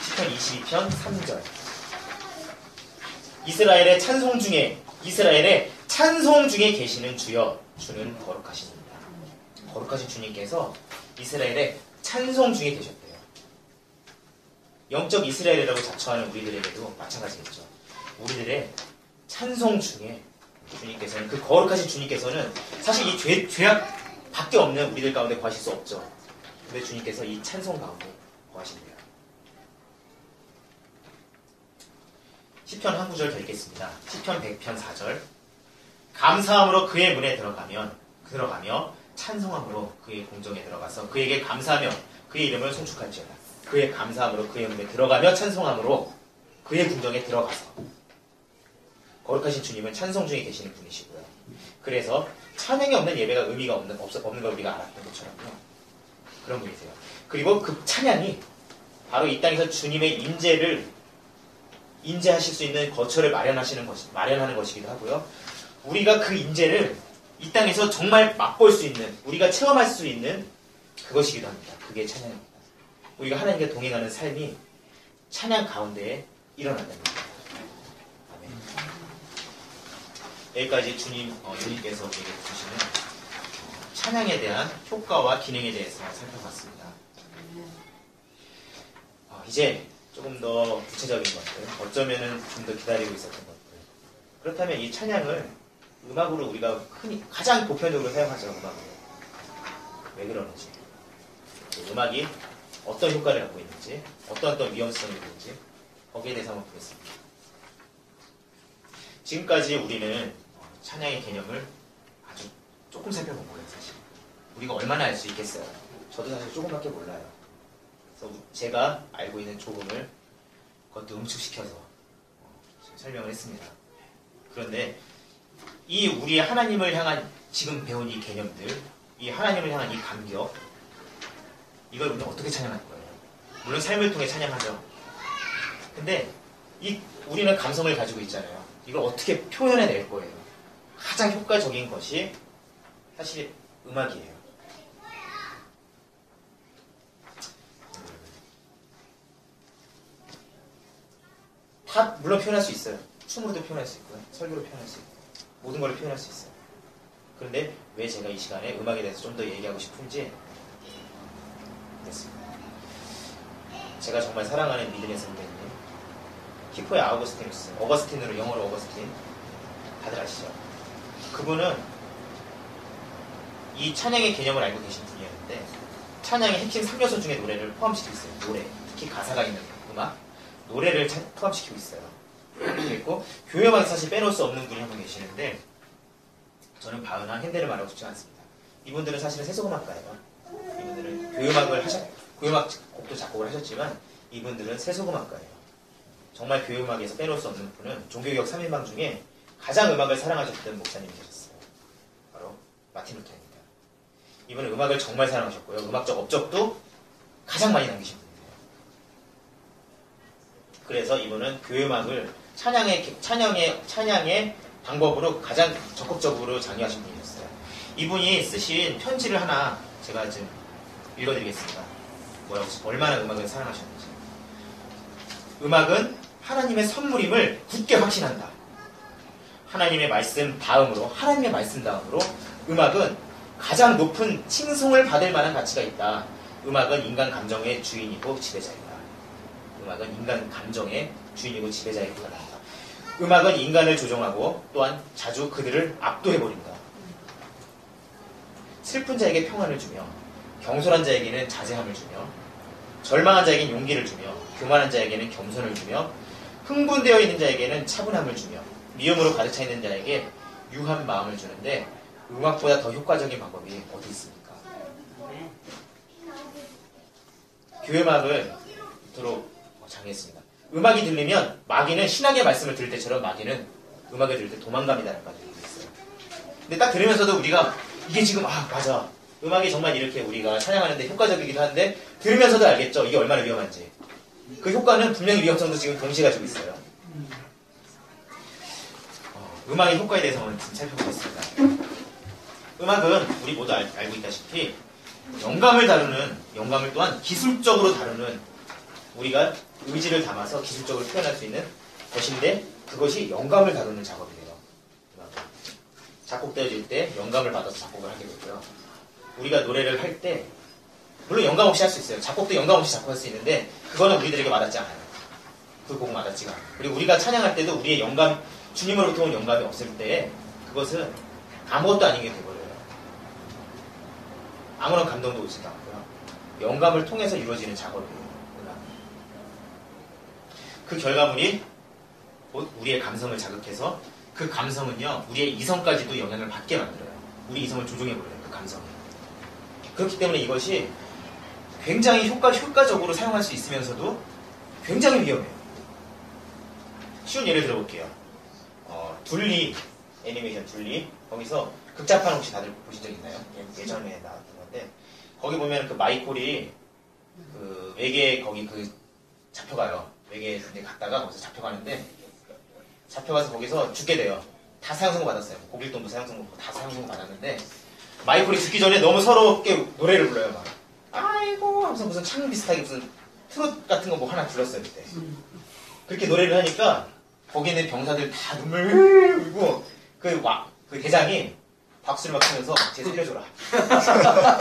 시편 22편 3절. 이스라엘의 찬송 중에 계시는 주여, 주는 거룩하십니다. 거룩하신 주님께서 이스라엘의 찬송 중에 계셨대요. 영적 이스라엘이라고 자처하는 우리들에게도 마찬가지겠죠. 우리들의 찬송 중에 주님께서는, 그 거룩하신 주님께서는 사실 이 죄악밖에 없는 우리들 가운데 거하실 수 없죠. 근데 주님께서 이 찬송 가운데 거하신대요. 시편 한 구절 더 읽겠습니다. 시편 100편 4절. 감사함으로 그의 문에 들어가며 찬송함으로 그의 공정에 들어가서 그에게 감사하며 그의 이름을 송축할지어다. 그의 감사함으로 그의 문에 들어가며 찬송함으로 그의 궁정에 들어가서. 거룩하신 주님은 찬송 중에 계시는 분이시고요. 그래서 찬양이 없는 예배가 의미가 없는 걸 우리가 알았던 것처럼요. 그런 분이세요. 그리고 그 찬양이 바로 이 땅에서 주님의 인재하실 수 있는 거처를 마련하는 것이기도 하고요. 우리가 그 인재를 이 땅에서 정말 맛볼 수 있는, 우리가 체험할 수 있는 그것이기도 합니다. 그게 찬양입니다. 우리가 하나님과 동행하는 삶이 찬양 가운데에 일어난다는 겁니다. 아멘. 여기까지 주님께서 우리에게 주시는 찬양에 대한 효과와 기능에 대해서 살펴봤습니다. 이제 조금 더 구체적인 것들, 어쩌면은 좀 더 기다리고 있었던 것들. 그렇다면 이 찬양을 음악으로 우리가 흔히 가장 보편적으로 사용하죠, 음악으로. 왜 그러는지. 음악이 어떤 효과를 갖고 있는지, 어떤 위험성이 있는지, 거기에 대해서 한번 보겠습니다. 지금까지 우리는 찬양의 개념을 아주 조금 살펴본 거예요, 사실. 우리가 얼마나 알 수 있겠어요? 저도 사실 조금밖에 몰라요. 그래서 제가 알고 있는 조금을 그것도 응축시켜서 설명을 했습니다. 그런데 이 우리 하나님을 향한 지금 배운 이 개념들, 이 하나님을 향한 이 감격, 이걸 우리는 어떻게 찬양할 거예요? 물론 삶을 통해 찬양하죠. 근데 우리는 감성을 가지고 있잖아요. 이걸 어떻게 표현해낼 거예요? 가장 효과적인 것이 사실 음악이에요. 다 물론 표현할 수 있어요. 춤으로도 표현할 수 있고요. 설교로 표현할 수 있고 모든 걸 표현할 수 있어요. 그런데 왜 제가 이 시간에 음악에 대해서 좀 더 얘기하고 싶은지 됐습니다. 제가 정말 사랑하는 믿음의 선배님 히포의 어거스틴으로 영어로 어거스틴 다들 아시죠? 그분은 이 찬양의 개념을 알고 계신 분이었는데 찬양의 핵심 3요소 중에 노래를 포함시키고 있어요. 노래, 특히 가사가 있는 음악, 노래를 포함시키고 있어요. 그리고 교회음악에 사실 빼놓을 수 없는 분이 한 분 계시는데 저는 바흐나 핸델을 말하고 싶지 않습니다. 이분들은 사실은 세속음악가예요. 이분들은 교회음악 곡도 작곡을 하셨지만 이분들은 세속음악가예요. 정말 교회음악에서 빼놓을 수 없는 분은 종교개혁 3인방 중에 가장 음악을 사랑하셨던 목사님이 계셨어요. 바로 마틴 루터입니다. 이분은 음악을 정말 사랑하셨고요. 음악적 업적도 가장 많이 남기신 분이에요. 그래서 이분은 교회음악을 찬양의 방법으로 가장 적극적으로 장려하신 분이었어요. 이분이 쓰신 편지를 하나 제가 지금 읽어드리겠습니다. 얼마나 음악을 사랑하셨는지. 음악은 하나님의 선물임을 굳게 확신한다. 하나님의 말씀 다음으로 음악은 가장 높은 칭송을 받을 만한 가치가 있다. 음악은 인간 감정의 주인이고 지배자이다. 음악은 인간 감정의 주인이고 지배자에 불과한다. 음악은 인간을 조종하고 또한 자주 그들을 압도해버린다. 슬픈 자에게 평안을 주며 경솔한 자에게는 자제함을 주며 절망한 자에게는 용기를 주며 교만한 자에게는 겸손을 주며 흥분되어 있는 자에게는 차분함을 주며 미움으로 가득 차 있는 자에게 유한 마음을 주는데 음악보다 더 효과적인 방법이 어디 있습니까? 교회음악을 이토록 장애했습니다. 음악이 들리면 마귀는 신학의 말씀을 들을 때처럼 마귀는 음악을 들을 때 도망갑니다라는 말을 듣고 있어요. 근데 딱 들으면서도 우리가 이게 지금 맞아. 음악이 정말 이렇게 우리가 찬양하는데 효과적이기도 한데 들으면서도 알겠죠. 이게 얼마나 위험한지. 그 효과는 분명히 위험성도 지금 동시에 가지고 있어요. 음악의 효과에 대해서 오늘 좀 살펴보겠습니다. 음악은 우리 모두 알고 있다시피 영감을 또한 기술적으로 다루는 우리가 의지를 담아서 기술적으로 표현할 수 있는 것인데 그것이 영감을 다루는 작업이에요. 작곡되어질 때 영감을 받아서 작곡을 하게 되고요. 우리가 노래를 할 때 물론 영감 없이 할 수 있어요. 작곡도 영감 없이 작곡할 수 있는데 그거는 우리들에게 와닿지 않아요. 그 곡은 와닿지가 않아요. 그리고 우리가 찬양할 때도 우리의 주님으로부터 온 영감이 없을 때 그것은 아무것도 아닌 게 되버려요. 아무런 감동도 오지도 않고요. 영감을 통해서 이루어지는 작업이에요. 그 결과물이 곧 우리의 감성을 자극해서 그 감성은요 우리의 이성까지도 영향을 받게 만들어요. 우리 이성을 조종해버려요. 그 감성이. 그렇기 때문에 이것이 굉장히 효과적으로 사용할 수 있으면서도 굉장히 위험해요. 쉬운 예를 들어볼게요. 둘리 애니메이션 둘리 거기서 극장판 혹시 다들 보신 적 있나요? 예전에 나왔던 건데 거기 보면 그 마이콜이 그 외계 거기 잡혀가요. 외계에 갔다가 거기서 잡혀가는데 잡혀가서 거기서 죽게 돼요. 다 사형 선고 받았어요. 고길동도 사형 선고 다 사형 선고 받았는데 마이콜이 죽기 전에 너무 서럽게 노래를 불러요. 막 아이고 하면서 무슨 창 비슷하게 무슨 트롯 같은 거 뭐 하나 불렀어요 그때. 그렇게 노래를 하니까 거기 있는 병사들 다 눈물 흘리고 그 대장이 박수를 막 치면서 쟤 살려줘라.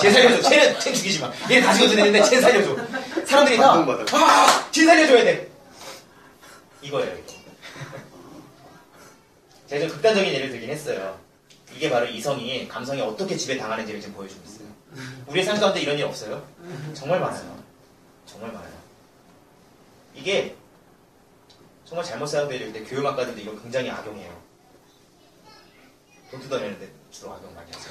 쟤 살려줘. 쟤는 죽이지 마. 얘는 다 죽어도 되는데 쟤 살려줘. 사람들이 다 쟤 살려줘야 돼. 이거예요. 이거. 제가 좀 극단적인 예를 들긴 했어요. 이게 바로 이성이 감성이 어떻게 지배당하는지를 지금 보여주고 있어요. 우리의 삶 가운데 이런 일 없어요? 정말 많아요. 정말 많아요. 이게 정말 잘못 사용될 때 교육학과들도 이거 굉장히 악용해요. 돈 뜯어내는데 주로 악용 많이 하죠.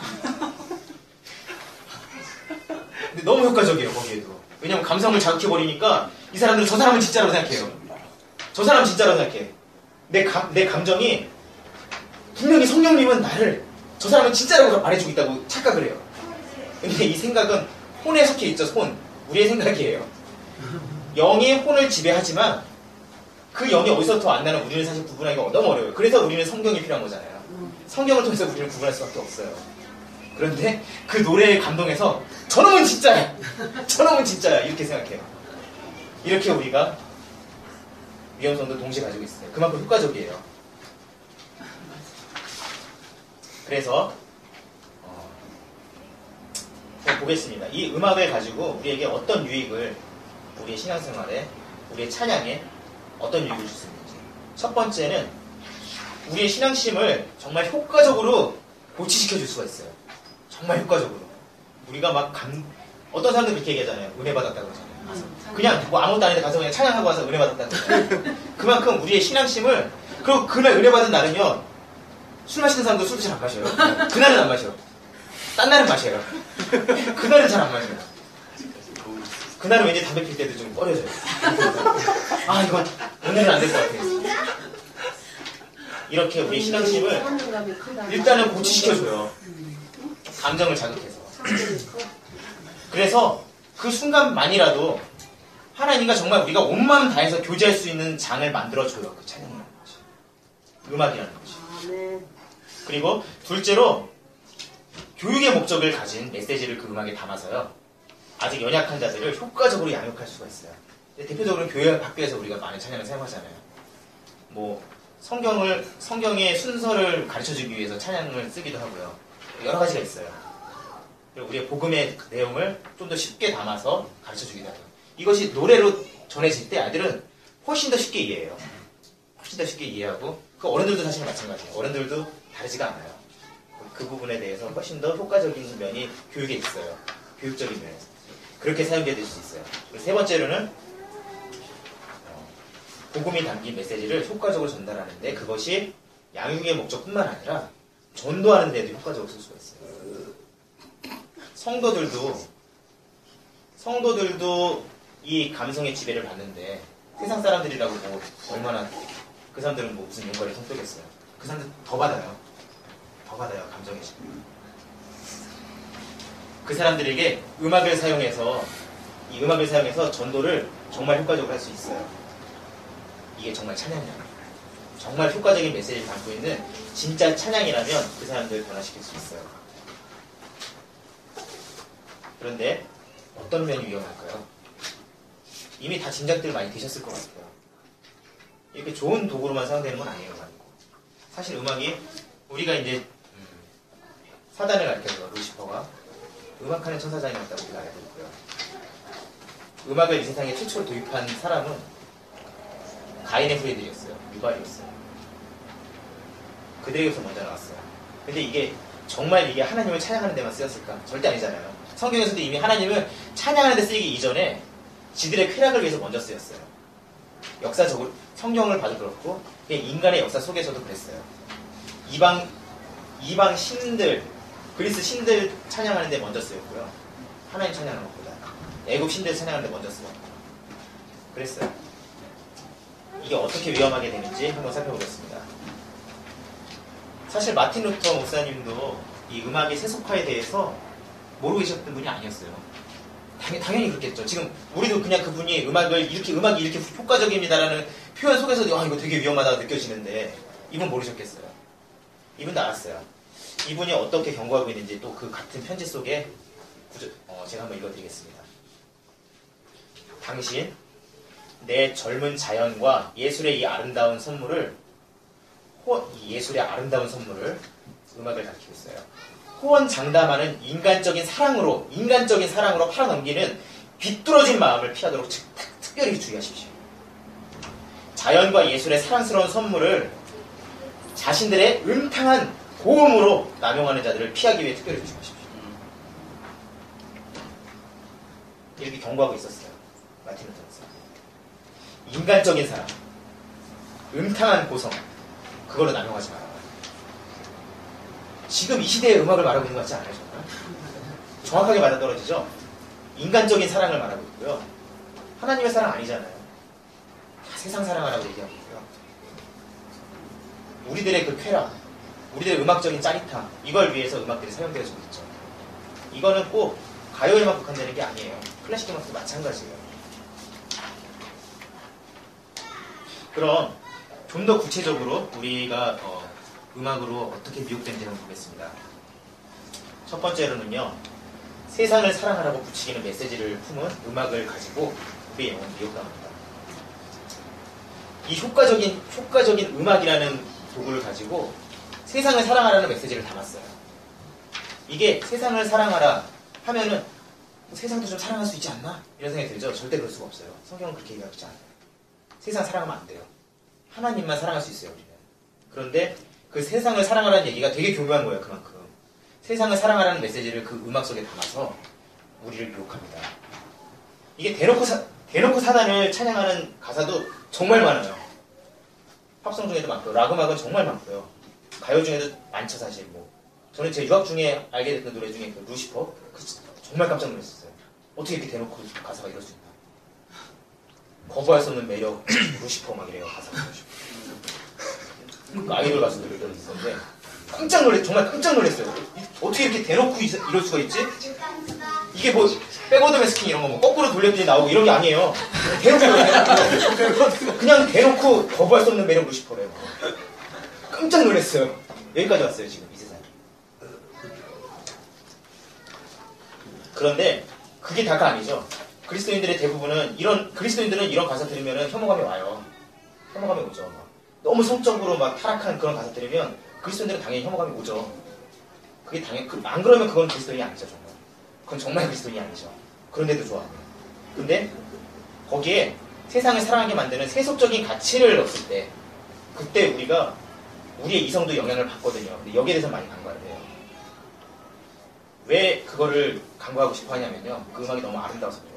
근데 너무 효과적이에요, 거기에도. 왜냐면 감성을 자극해버리니까 이 사람들은 저 사람은 진짜라고 생각해요. 저 사람은 진짜라고 생각해. 내 감정이 분명히 성령님은 나를 저 사람은 진짜라고 말해주고 있다고 착각을 해요. 근데 이 생각은 혼에 속해 있죠, 혼. 우리의 생각이에요. 영이 혼을 지배하지만 그 영이 어디서부터 왔나는 우리는 사실 구분하기가 너무 어려워요. 그래서 우리는 성경이 필요한 거잖아요. 성경을 통해서 우리는 구분할 수밖에 없어요. 그런데 그 노래에 감동해서 저놈은 진짜야! 저놈은 진짜야! 이렇게 생각해요. 이렇게 우리가 위험성도 동시에 가지고 있어요. 그만큼 효과적이에요. 그래서 보겠습니다. 이 음악을 가지고 우리에게 어떤 유익을 우리의 신앙생활에, 우리의 찬양에 어떤 유익을 줄 수 있는지. 첫 번째는 우리의 신앙심을 정말 효과적으로 고치시켜 줄 수가 있어요. 정말 효과적으로. 우리가 막 어떤 사람들 그렇게 얘기하잖아요. 은혜 받았다고 그러잖아요. 그냥 뭐 아무것도 아닌데 가서 그냥 찬양하고 와서 은혜 받았다고 그러잖아요. 그만큼 우리의 신앙심을 그리고 그날 은혜 받은 날은요. 술 마시는 사람도 술도 잘 안 마셔요. 그날은 안 마셔요. 딴 날은 마셔요. 그날은 잘 안 마셔요. 그날은 왠지 담배 필 때도 좀 꺼려져요. 아, 이건 오늘은 안 될 것 같아요. 이렇게 우리 신앙심을 일단은 고치시켜줘요. 감정을 자극해서. 그래서 그 순간만이라도 하나님과 정말 우리가 온 마음 다해서 교제할 수 있는 장을 만들어줘요. 그 찬양이라는 것이. 음악이라는 것이. 그리고 둘째로 교육의 목적을 가진 메시지를 그 음악에 담아서요. 아직 연약한 자들을 효과적으로 양육할 수가 있어요. 대표적으로 교회 학교에서 우리가 많은 찬양을 사용하잖아요. 뭐 성경의 순서를 가르쳐주기 위해서 찬양을 쓰기도 하고요. 여러 가지가 있어요. 그리고 우리의 복음의 내용을 좀 더 쉽게 담아서 가르쳐주기도 하고요. 이것이 노래로 전해질 때 아이들은 훨씬 더 쉽게 이해해요. 훨씬 더 쉽게 이해하고 그 어른들도 사실 마찬가지예요. 어른들도 다르지가 않아요. 그 부분에 대해서 훨씬 더 효과적인 면이 교육에 있어요. 교육적인 면에서. 그렇게 사용될 수 있어요. 그리고 세 번째로는 복음이 담긴 메시지를 효과적으로 전달하는데 그것이 양육의 목적뿐만 아니라 전도하는 데도 효과적으로 쓸 수가 있어요. 성도들도 이 감성의 지배를 받는데 세상 사람들이라고 뭐 얼마나 그 사람들은 뭐 무슨 용거리 성격이었어요. 그 사람들 더 받아요. 감정의 지배. 그 사람들에게 음악을 사용해서 전도를 정말 효과적으로 할 수 있어요. 이게 정말 찬양이야. 정말 효과적인 메시지를 담고 있는 진짜 찬양이라면 그 사람들을 변화시킬 수 있어요. 그런데 어떤 면이 위험할까요? 이미 다 짐작들 많이 되셨을 것 같아요. 이렇게 좋은 도구로만 사용되는 건 아니에요. 사실 음악이 우리가 이제 사단을 가리켜서 루시퍼가 음악하는 천사장이었다고 우리가 알고 있고요. 음악을 이 세상에 최초로 도입한 사람은 가인의 후예들이었어요. 유발이었어요. 그들에게서 먼저 나왔어요. 근데 이게 정말 이게 하나님을 찬양하는 데만 쓰였을까? 절대 아니잖아요. 성경에서도 이미 하나님을 찬양하는 데 쓰이기 이전에 지들의 쾌락을 위해서 먼저 쓰였어요. 역사적으로 성경을 봐도 그렇고 그냥 인간의 역사 속에서도 그랬어요. 이방 신들, 그리스 신들 찬양하는 데 먼저 쓰였고요. 하나님 찬양하는 것보다 애국 신들 찬양하는 데 먼저 쓰였고 그랬어요. 이게 어떻게 위험하게 되는지 한번 살펴보겠습니다. 사실 마틴 루터 목사님도 이 음악의 세속화에 대해서 모르고 계셨던 분이 아니었어요. 당연히 그렇겠죠. 지금 우리도 그냥 그분이 음악이 이렇게 효과적입니다라는 표현 속에서 이거 되게 위험하다고 느껴지는데 이분 모르셨겠어요. 이분도 알았어요. 이분이 어떻게 경고하고 있는지 또 그 같은 편지 속에 제가 한번 읽어드리겠습니다. 당신, 내 젊은 자연과 예술의 이 아름다운 선물을 예술의 아름다운 선물을 음악을 가리키고 있어요. 호언장담하는 인간적인 사랑으로 팔아넘기는 비뚤어진 마음을 피하도록 특별히 주의하십시오. 자연과 예술의 사랑스러운 선물을 자신들의 음탕한 고음으로 남용하는 자들을 피하기 위해 특별히 조심하십시오. 이렇게 경고하고 있었어요. 마틴 루터는. 인간적인 사랑, 음탕한 고성, 그걸로 남용하지 마라. 지금 이 시대의 음악을 말하고 있는 것 같지 않아요, 정말? 정확하게 맞아떨어지죠? 인간적인 사랑을 말하고 있고요. 하나님의 사랑 아니잖아요. 다 세상 사랑하라고 얘기하고 있고요. 우리들의 그 쾌락, 우리들의 음악적인 짜릿함, 이걸 위해서 음악들이 사용되어지고 있죠. 이거는 꼭 가요에만 국한되는 게 아니에요. 클래식 음악도 마찬가지예요. 그럼 좀 더 구체적으로 우리가 음악으로 어떻게 미혹되는지 한번 보겠습니다. 첫 번째로는요, 세상을 사랑하라고 부추기는 메시지를 품은 음악을 가지고 우리의 영혼을 미혹당합니다. 이 효과적인 음악이라는 도구를 가지고 세상을 사랑하라는 메시지를 담았어요. 이게 세상을 사랑하라 하면은 세상도 좀 사랑할 수 있지 않나? 이런 생각이 들죠? 절대 그럴 수가 없어요. 성경은 그렇게 얘기하고 있지 않아요. 세상 사랑하면 안 돼요. 하나님만 사랑할 수 있어요, 우리는. 그런데 그 세상을 사랑하라는 얘기가 되게 교묘한 거예요, 그만큼. 세상을 사랑하라는 메시지를 그 음악 속에 담아서 우리를 유혹합니다. 이게 대놓고 사단을 찬양하는 가사도 정말 많아요. 팝송 중에도 많고요. 락 음악은 정말 많고요. 가요 중에도 많죠, 사실. 저는 제 유학 중에 알게 됐던 노래 중에 그 루시퍼, 정말 깜짝 놀랐었어요. 어떻게 이렇게 대놓고 가사가 이럴 수 있나. 거부할 수 없는 매력, 루시퍼 막 이래요, 가사가. 아이돌 가수들이 있었는데 정말 깜짝 놀랐어요. 어떻게 이렇게 대놓고 이럴 수가 있지? 이게 백워드 스킨 이런 거 거꾸로 돌렸더니 나오고 이런 게 아니에요. 그냥 대놓고 거부할 수 없는 매력 루시퍼래요. 깜짝 놀랐어요. 여기까지 왔어요, 지금 이 세상에. 그런데 그게 다가 아니죠. 그리스도인들의 대부분은 그리스도인들은 이런 가사 들으면 혐오감이 와요. 혐오감이 오죠. 너무 성적으로 타락한 그런 가사 들으면 그리스도인들은 당연히 혐오감이 오죠. 그게 당연히, 안 그러면 그건 그리스도인이 아니죠, 정말. 그건 정말 그리스도인이 아니죠. 그런데도 좋아해요. 근데 거기에 세상을 사랑하게 만드는 세속적인 가치를 넣었을 때, 그때 우리의 이성도 영향을 받거든요. 근데 여기에 대해서 많이 간과를 해요. 왜 그거를 간과하고 싶어 하냐면요. 그 음악이 너무 아름다워서 그래요.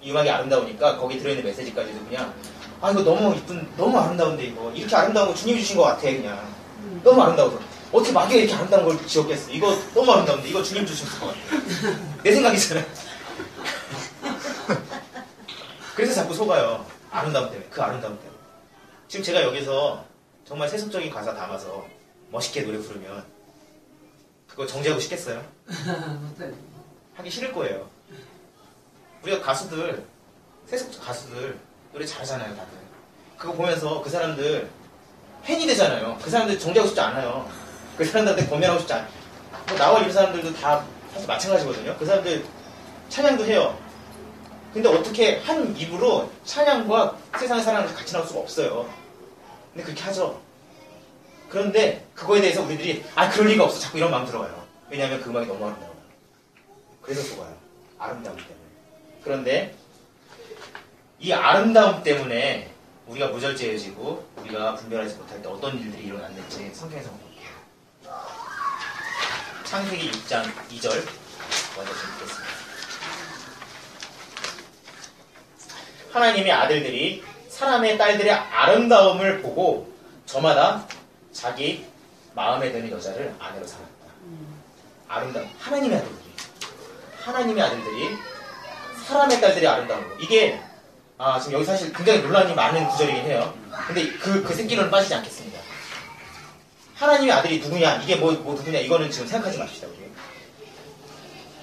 이 음악이 아름다우니까 거기 들어있는 메시지까지도 그냥 이거 너무 아름다운데 이거 이렇게 아름다운 거 주님이 주신 것 같아 그냥 너무 아름다워서 어떻게 마귀가 이렇게 아름다운 걸 지었겠어. 이거 너무 아름다운데 이거 주님 주신 것 같아. 내 생각이잖아요. 그래서 자꾸 속아요. 아름다움 때문에. 그 아름다움 때문에. 지금 제가 여기서 정말 세속적인 가사 담아서 멋있게 노래 부르면 그거 정지하고 싶겠어요? 하기 싫을 거예요. 우리가 가수들, 세속 가수들 노래 잘하잖아요, 다들. 그거 보면서 그 사람들 팬이 되잖아요. 그 사람들 정지하고 싶지 않아요. 그 사람들한테 고민하고 싶지 않아요. 나와 이런 사람들도 다 사실 마찬가지거든요. 그 사람들 찬양도 해요. 근데 어떻게 한 입으로 찬양과 세상의 사랑을 같이 나올 수가 없어요. 근데 그렇게 하죠. 그런데 그거에 대해서 우리들이 그럴 리가 없어. 자꾸 이런 마음 들어가요. 왜냐하면 그 음악이 너무 아름다워요. 그래서 속아요. 아름다움 때문에. 그런데 이 아름다움 때문에 우리가 무절제해지고 우리가 분별하지 못할 때 어떤 일들이 일어났는지 성경에서 볼게요. 창세기 6장 2절 먼저 좀 읽겠습니다. 하나님의 아들들이 사람의 딸들의 아름다움을 보고 저마다 자기 마음에 드는 여자를 아내로 삼았다. 아름다움. 하나님의 아들들이 사람의 딸들이 아름다운 거. 이게 지금 여기 사실 굉장히 논란이 많은 구절이긴 해요. 근데 그 새끼로는 빠지지 않겠습니다. 하나님의 아들이 누구냐, 이게 뭐 누구냐, 이거는 지금 생각하지 맙시다, 우리.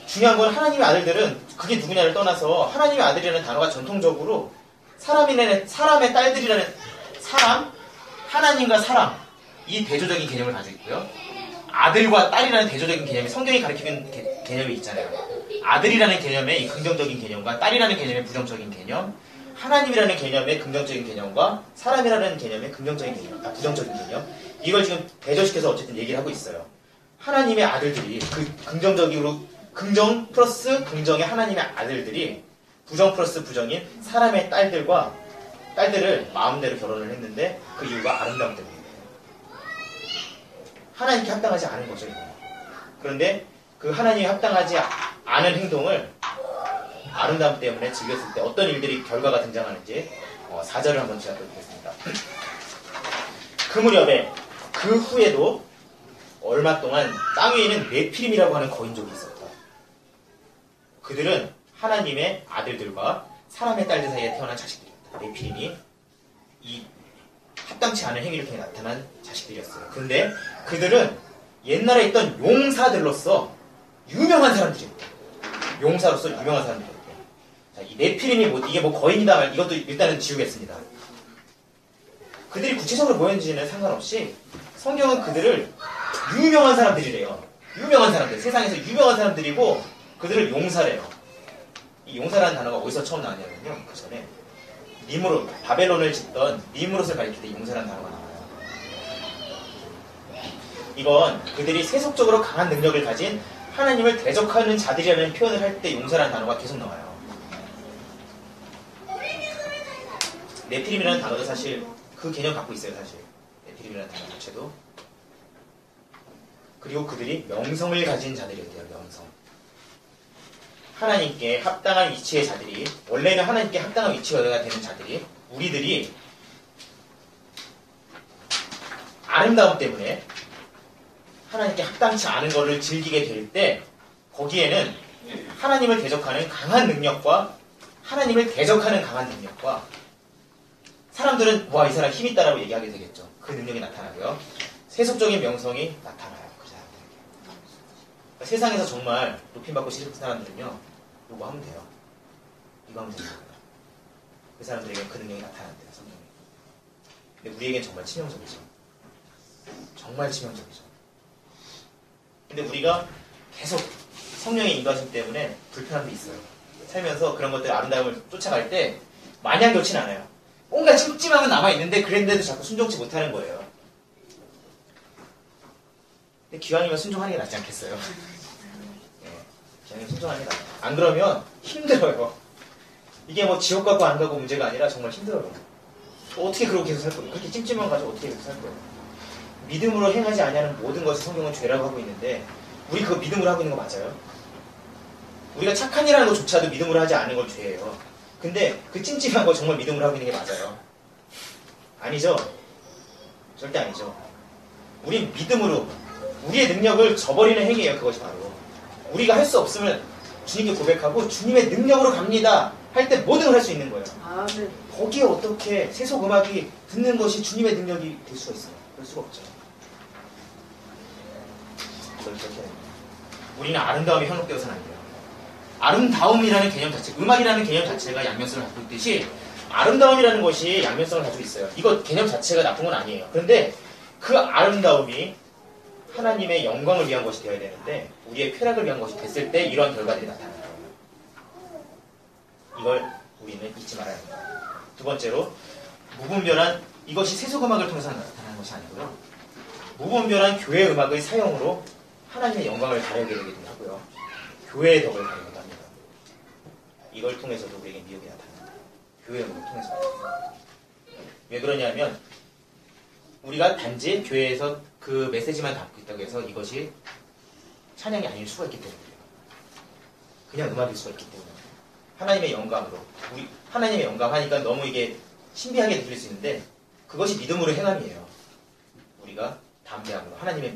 중요한 건 하나님의 아들들은 그게 누구냐를 떠나서 하나님의 아들이라는 단어가 전통적으로 사람의 딸들이라는 하나님과 사람, 이 대조적인 개념을 가지고 있고요. 아들과 딸이라는 대조적인 개념이 성경이 가리키는 개념이 있잖아요. 아들이라는 개념의 이 긍정적인 개념과 딸이라는 개념의 부정적인 개념, 하나님이라는 개념의 긍정적인 개념과 사람이라는 개념의 긍정적인 개념, 부정적인 개념, 이걸 지금 대조시켜서 어쨌든 얘기를 하고 있어요. 하나님의 아들들이 그 긍정 플러스 긍정의 하나님의 아들들이 부정 플러스 부정인 사람의 딸들을 마음대로 결혼을 했는데 그 이유가 아름다움 때문이에요. 하나님께 합당하지 않은 거죠. 이거. 그런데 그 하나님이 합당하지 않은 행동을 아름다움 때문에 즐겼을 때 어떤 일들이 결과가 등장하는지 4절을 한번 제가 보겠습니다. 그 무렵에 그 후에도 얼마 동안 땅 위에는 네피림이라고 하는 거인족이 있었다. 그들은 하나님의 아들들과 사람의 딸들 사이에 태어난 자식들이었다. 네피림이 이 합당치 않은 행위를 통해 나타난 자식들이었어요. 그런데 그들은 옛날에 있던 용사들로서 유명한 사람들이었다. 용사로서 유명한 사람들이었다. 자, 이 네피림이 이게 거인이다 말 이것도 일단은 지우겠습니다. 그들이 구체적으로 뭐였는지는 상관없이 성경은 그들을 유명한 사람들이래요. 유명한 사람들, 세상에서 유명한 사람들이고 그들을 용사래요. 이 용사라는 단어가 어디서 처음 나왔냐면요. 그 전에 바벨론을 짓던 니무롯을 가리킬 때 용사라는 단어가 나와요. 이건 그들이 세속적으로 강한 능력을 가진 하나님을 대적하는 자들이라는 표현을 할 때 용사라는 단어가 계속 나와요. 네피림이라는 단어도 사실 그 개념 갖고 있어요. 사실 네피림이라는 단어 자체도. 그리고 그들이 명성을 가진 자들이었대요. 명성. 하나님께 합당한 위치의 자들이, 원래는 하나님께 합당한 위치가 되는 자들이, 우리들이 아름다움 때문에 하나님께 합당치 않은 것을 즐기게 될 때 거기에는 하나님을 대적하는 강한 능력과 하나님을 대적하는 강한 능력과 사람들은 와, 이 사람 힘 있다라고 얘기하게 되겠죠. 그 능력이 나타나고요. 세속적인 명성이 나타나요. 그 사람들에게. 그러니까 세상에서 정말 높임받고 싶은 사람들은요. 이거 하면 돼요. 이거 하면 됩니다. 그 사람들에게 그 능력이 나타난대요. 성경에. 근데 우리에겐 정말 치명적이죠. 정말 치명적이죠. 근데 우리가 계속 성령의 인도하심 때문에 불편함이 있어요. 살면서 그런 것들 아름다움을 쫓아갈 때 마냥 좋진 않아요. 뭔가 찜찜함은 남아있는데 그랬는데도 자꾸 순종치 못하는 거예요. 근데 기왕이면 순종하는 게 낫지 않겠어요? 네, 기왕이면 순종하는 게 낫죠. 안 그러면 힘들어요. 이게 뭐 지옥 가고 안 가고 문제가 아니라 정말 힘들어요. 어떻게 그러고 계속 살 거예요? 그렇게 찜찜함 가지고 어떻게 계속 살 거예요? 믿음으로 행하지 아니하는 모든 것을 성경은 죄라고 하고 있는데 우리 그거 믿음으로 하고 있는 거 맞아요? 우리가 착한 일하는 것조차도 믿음으로 하지 않는 건 죄예요. 근데 그 찜찜한 거 정말 믿음으로 하고 있는 게 맞아요? 아니죠? 절대 아니죠. 우린 믿음으로 우리의 능력을 저버리는 행위예요. 그것이 바로. 우리가 할 수 없으면 주님께 고백하고 주님의 능력으로 갑니다. 할 때 모든 걸 할 수 있는 거예요. 아, 네. 거기에 어떻게 세속 음악이 듣는 것이 주님의 능력이 될 수가 있어요? 그럴 수가 없죠. 그걸 그렇게 됩니다. 우리는 아름다움에 현혹되어서는 안 돼요. 아름다움이라는 개념 자체, 음악이라는 개념 자체가 양면성을 갖고 있듯이 아름다움이라는 것이 양면성을 가지고 있어요. 이거 개념 자체가 나쁜 건 아니에요. 그런데 그 아름다움이 하나님의 영광을 위한 것이 되어야 되는데 우리의 쾌락을 위한 것이 됐을 때 이러한 결과들이 나타나는 거예요. 이걸 우리는 잊지 말아야 합니다. 두 번째로 무분별한, 이것이 세속음악을 통해서 나타나는 것이 아니고요. 무분별한 교회 음악의 사용으로 하나님의 영광을 가려게 되기도 하고요. 교회의 덕을 가려기도 합니다. 이걸 통해서도 우리에게 미혹이 나타납니다. 교회 음악을 통해서. 왜 그러냐면 우리가 단지 교회에서 그 메시지만 담고 있다고 해서 이것이 찬양이 아닐 수가 있기 때문이에요. 그냥 음악일 수가 있기 때문에. 하나님의 영광으로. 하나님의 영광 하니까 너무 이게 신비하게 느낄 수 있는데 그것이 믿음으로 행함이에요. 우리가 담대함으로 하나님을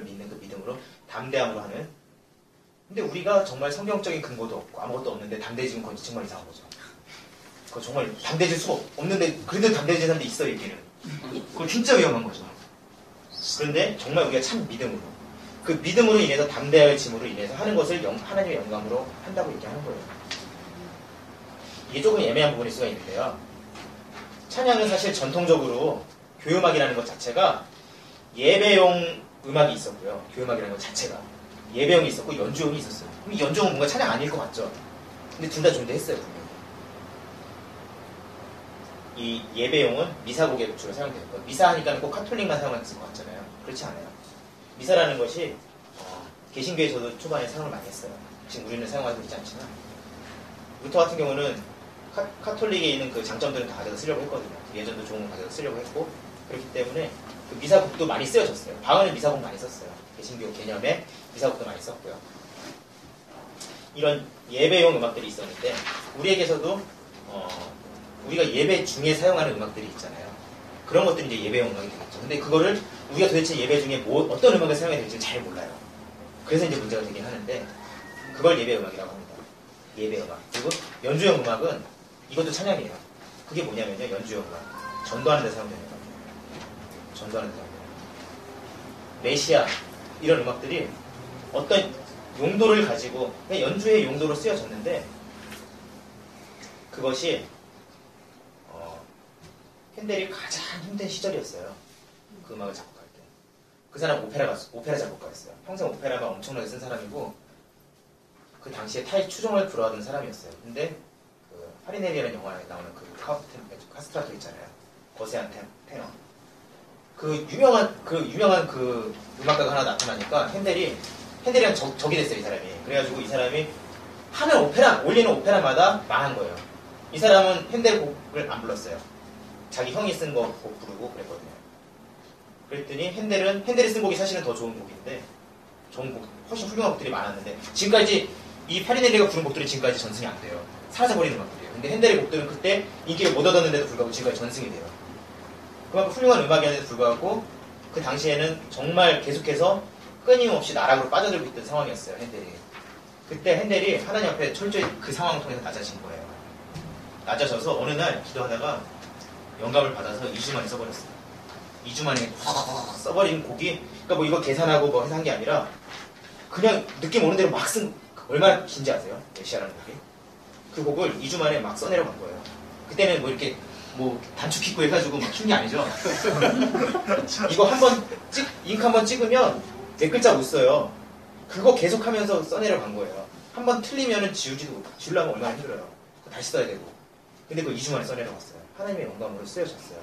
믿는 그 믿음으로 담대함으로 하는. 근데 우리가 정말 성경적인 근거도 없고 아무것도 없는데 담대해지면 그건 정말 이상한 거죠. 그거 정말 담대해질 수가 없는데 그래도 담대해지는 사람도 있어 얘기는. 그건 진짜 위험한 거죠. 그런데 정말 우리가 참 믿음으로 그 믿음으로 인해서 담대할 짐으로 인해서 하는 것을 하나님의 영광으로 한다고 얘기하는 거예요. 이게 조금 애매한 부분일 수가 있는데요. 찬양은 사실 전통적으로 교음악이라는 것 자체가 예배용 음악이 있었고요. 교음악이라는 것 자체가. 예배용이 있었고 연주용이 있었어요. 그럼 연주용은 뭔가 찬양 아닐 것 같죠? 근데 둘 다 존재했어요, 분명히. 이 예배용은 미사곡에 주로 사용되고, 미사하니까 꼭 카톨릭만 사용했을 것 같잖아요. 그렇지 않아요. 미사라는 것이 개신교에서도 초반에 사용을 많이 했어요. 지금 우리는 사용하고 있지 않지만 루터 같은 경우는 카톨릭에 있는 그 장점들은 다 가져다 쓰려고 했거든요. 예전도 좋은 거 가져다 쓰려고 했고, 그렇기 때문에 그 미사곡도 많이 쓰여졌어요. 바흐는 미사곡 많이 썼어요. 개신교 개념에 미사곡도 많이 썼고요. 이런 예배용 음악들이 있었는데 우리에게서도 우리가 예배 중에 사용하는 음악들이 있잖아요. 그런 것들이 이제 예배용 음악이 되겠죠. 근데 그거를 우리가 도대체 예배 중에 어떤 음악을 사용해야 될지 잘 몰라요. 그래서 이제 문제가 되긴 하는데 그걸 예배 음악이라고 합니다. 예배 음악. 그리고 연주용 음악은 이것도 찬양이에요. 그게 뭐냐면요. 연주용 음악. 전도하는 데 사용되는 음악이에요. 전도하는 데 사용되는 음악. 메시아 이런 음악들이 어떤 용도를 가지고 그냥 연주의 용도로 쓰여졌는데 그것이 핸델이 가장 힘든 시절이었어요. 그 음악을 작곡할 때. 그 사람 오페라 작곡가였어요. 평생 오페라만 엄청나게 쓴 사람이고 그 당시에 추종을 불허하던 사람이었어요. 근데 그 파리넬리라는 영화에 나오는 그 카스트라토 있잖아요. 거세한 테너. 그 유명한 그 음악가가 하나 나타나니까 핸델이랑 적이 됐어요, 이 사람이. 그래가지고 이 사람이 올리는 오페라마다 망한 거예요. 이 사람은 핸델 곡을 안 불렀어요. 자기 형이 쓴 거 곡 부르고 그랬거든요. 그랬더니 핸델이 쓴 곡이 사실은 더 좋은 곡인데, 훨씬 훌륭한 곡들이 많았는데, 지금까지 이 파리넬리가 부른 곡들이 지금까지 전승이 안 돼요. 사라져버리는 음악들이에요. 근데 핸델의 곡들은 그때 인기를 못 얻었는데도 불구하고 지금까지 전승이 돼요. 그만큼 훌륭한 음악이었는데도 불구하고 그 당시에는 정말 계속해서 끊임없이 나락으로 빠져들고 있던 상황이었어요, 핸델이. 그때 핸델이 하나님 앞에 철저히 그 상황을 통해서 낮아진 거예요. 낮아져서 어느 날 기도하다가 영감을 받아서 2주 만에 써버렸어요. 2주 만에 써버린 곡이, 그러니까 뭐 이거 계산하고 뭐 해서 한 게 아니라 그냥 느낌 오는 대로 막 얼마나 긴지 아세요? 메시아라는 곡이. 그 곡을 2주 만에 막 써내려간 거예요. 그때는 뭐 이렇게 단축키고 해가지고 막 킨 게 아니죠. 이거 잉크 한번 찍으면 몇 글자 못 써요. 그거 계속하면서 써내려간 거예요. 한번 틀리면은 지우려면 얼마나 힘들어요. 다시 써야 되고. 근데 그걸 2주 만에 써내려갔어요. 하나님의 영감으로 쓰여졌어요.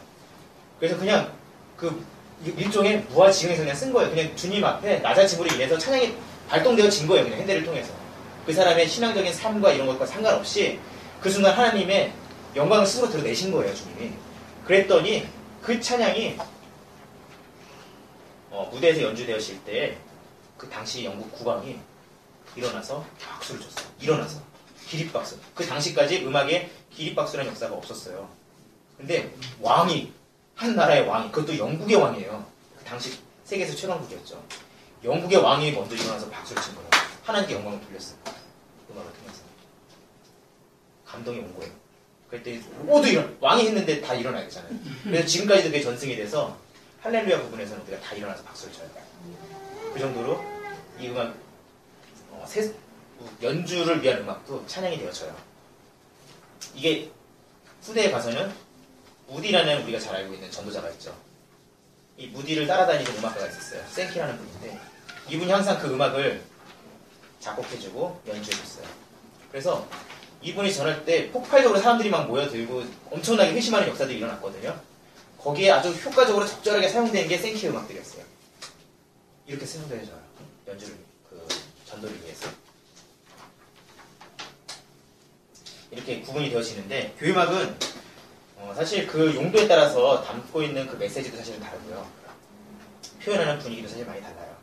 그래서 그냥 일종의 무아지경에서 그냥 쓴 거예요. 그냥 주님 앞에 낮아짐으로 인해서 찬양이 발동되어진 거예요. 그냥 핸델을 통해서. 그 사람의 신앙적인 삶과 이런 것과 상관없이 그 순간 하나님의 영광을 스스로 드러내신 거예요, 주님이. 그랬더니 그 찬양이 무대에서 연주되었을 때 그 당시 영국 국왕이 일어나서 박수를 쳤어요. 일어나서 기립박수. 그 당시까지 음악에 기립박수라는 역사가 없었어요. 근데 한 나라의 왕이, 그것도 영국의 왕이에요. 그 당시 세계에서 최강국이었죠. 영국의 왕이 먼저 일어나서 박수를 친 거예요. 하나님께 영광을 돌렸어요. 음악을 통해서. 감동이 온 거예요. 그랬더니 모두 왕이 했는데 다 일어나야 되잖아요. 그래서 지금까지도 그게 전승이 돼서 할렐루야 부분에서는 우리가 다 일어나서 박수를 쳐요. 그 정도로 이 음악 연주를 위한 음악도 찬양이 되어져요. 이게 후대에 가서는 무디라는 우리가 잘 알고 있는 전도자가 있죠. 이 무디를 따라다니는 음악가가 있었어요. 생키라는 분인데 이분이 항상 그 음악을 작곡해주고 연주해줬어요. 그래서 이분이 전할 때 폭발적으로 사람들이 막 모여들고 엄청나게 회심하는 역사들이 일어났거든요. 거기에 아주 효과적으로 적절하게 사용된 게 생키 음악들이었어요. 이렇게 사용되어져요. 전도를 위해서. 이렇게 구분이 되어지는데 교음악은 사실 그 용도에 따라서 담고 있는 그 메시지도 사실은 다르고요. 표현하는 분위기도 사실 많이 달라요.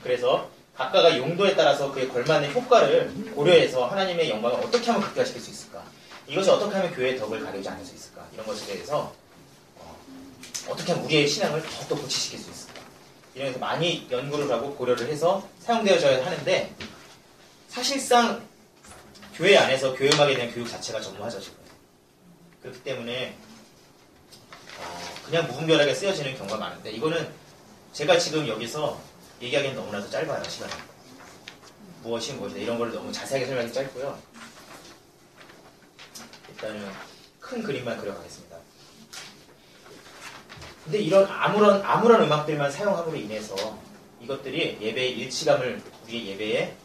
그래서 각각의 용도에 따라서 그에 걸맞는 효과를 고려해서 하나님의 영광을 어떻게 하면 극대화시킬 수 있을까? 이것이 어떻게 하면 교회의 덕을 가리지 않을 수 있을까? 이런 것에 대해서 어떻게 하면 우리의 신앙을 더욱더 고치시킬 수 있을까? 이런 데서 많이 연구를 하고 고려를 해서 사용되어져야 하는데 사실상 교회 안에서 교회음악에 대한 교육 자체가 전무하죠, 지금. 그렇기 때문에 그냥 무분별하게 쓰여지는 경우가 많은데 이거는 제가 지금 여기서 얘기하기엔 너무나도 짧아요, 시간이. 무엇이 무엇이다 이런 걸 너무 자세하게 설명하기 짧고요. 일단은 큰 그림만 그려가겠습니다. 근데 이런 아무런 음악들만 사용함으로 인해서 이것들이 예배의 일치감을, 우리의 예배에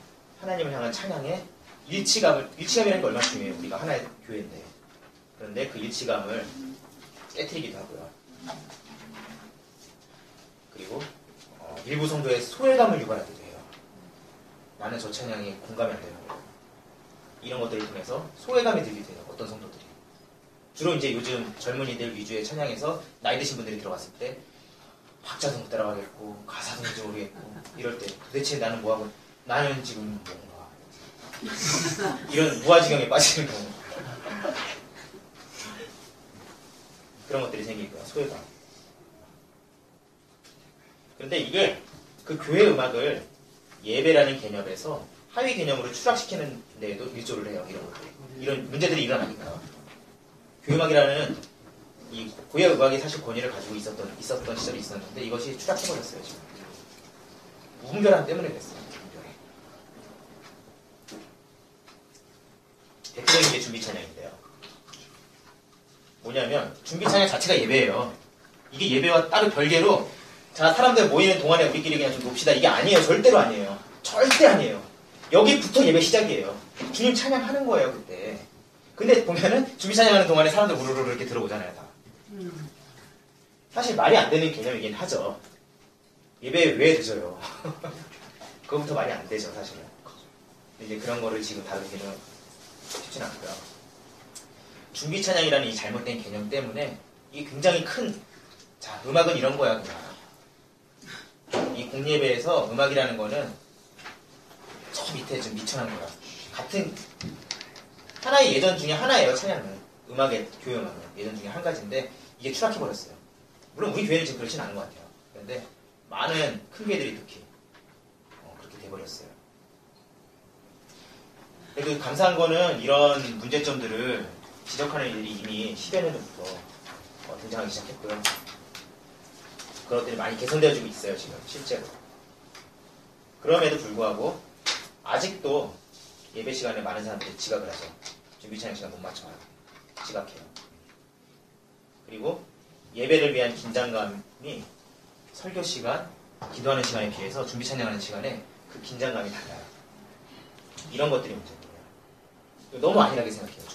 하나님을 향한 찬양의 일치감이라는 게 얼마나 중요해요. 우리가 하나의 교회인데. 그런데 그 일치감을 깨트리기도 하고요. 그리고 일부 성도의 소외감을 유발하기도 해요. 나는 저 찬양에 공감이 안 되는 거예요. 이런 것들을 통해서 소외감이 들기도 해요. 어떤 성도들이. 주로 이제 요즘 젊은이들 위주의 찬양에서 나이 드신 분들이 들어갔을 때 박자도 못 따라가겠고 가사도 뭔지 모르겠고 이럴 때 도대체 나는 뭐하고 나는 지금 뭔가 이런 무아지경에 빠지는 경우 그런 것들이 생기고요. 소외감. 그런데 이걸 그 교회 음악을 예배라는 개념에서 하위 개념으로 추락시키는 데에도 일조를 해요. 이런 것들. 이런 문제들이 일어나니까. 교회 음악이라는 이 고유 음악이 사실 권위를 가지고 있었던 시절이 있었는데 이것이 추락해버렸어요. 지금. 무분별함 때문에 그랬어요. 무분별해. 대표적인 게 준비 찬양인데요. 뭐냐면 준비 찬양 자체가 예배예요. 이게 예배와 따로 별개로 자 사람들 모이는 동안에 우리끼리 그냥 좀 놉시다. 이게 아니에요. 절대로 아니에요. 절대 아니에요. 여기부터 예배 시작이에요. 주님 찬양하는 거예요. 그때. 근데 보면은 준비 찬양하는 동안에 사람들 우르르 이렇게 들어오잖아요. 다. 사실 말이 안 되는 개념이긴 하죠. 예배 왜 늦어요? 그거부터 말이 안 되죠. 사실은. 이제 그런 거를 지금 다루기는 쉽진 않고요. 준비 찬양이라는 이 잘못된 개념 때문에 이게 굉장히 큰 자 음악은 이런 거야 그냥. 이 공예배에서 음악이라는 거는 저 밑에 좀 미천한 거야. 같은 하나의 예전 중에 하나예요. 찬양은 음악의 교회 음악은 예전 중에 한 가지인데 이게 추락해버렸어요. 물론 우리 교회는 지금 그렇진 않은 것 같아요. 그런데 많은 큰 교회들이 특히 그렇게 돼버렸어요. 그래도 감사한 거는 이런 문제점들을 지적하는 일이 이미 10여 년 전부터 등장하기 시작했고요. 그런 것들이 많이 개선되어지고 있어요. 지금 실제로. 그럼에도 불구하고 아직도 예배 시간에 많은 사람들이 지각을 하죠. 준비 찬양 시간 못 맞춰요. 지각해요. 그리고 예배를 위한 긴장감이 설교 시간, 기도하는 시간에 비해서 준비 찬양하는 시간에 그 긴장감이 달라요. 이런 것들이 문제예요. 너무 안일하게 생각해요.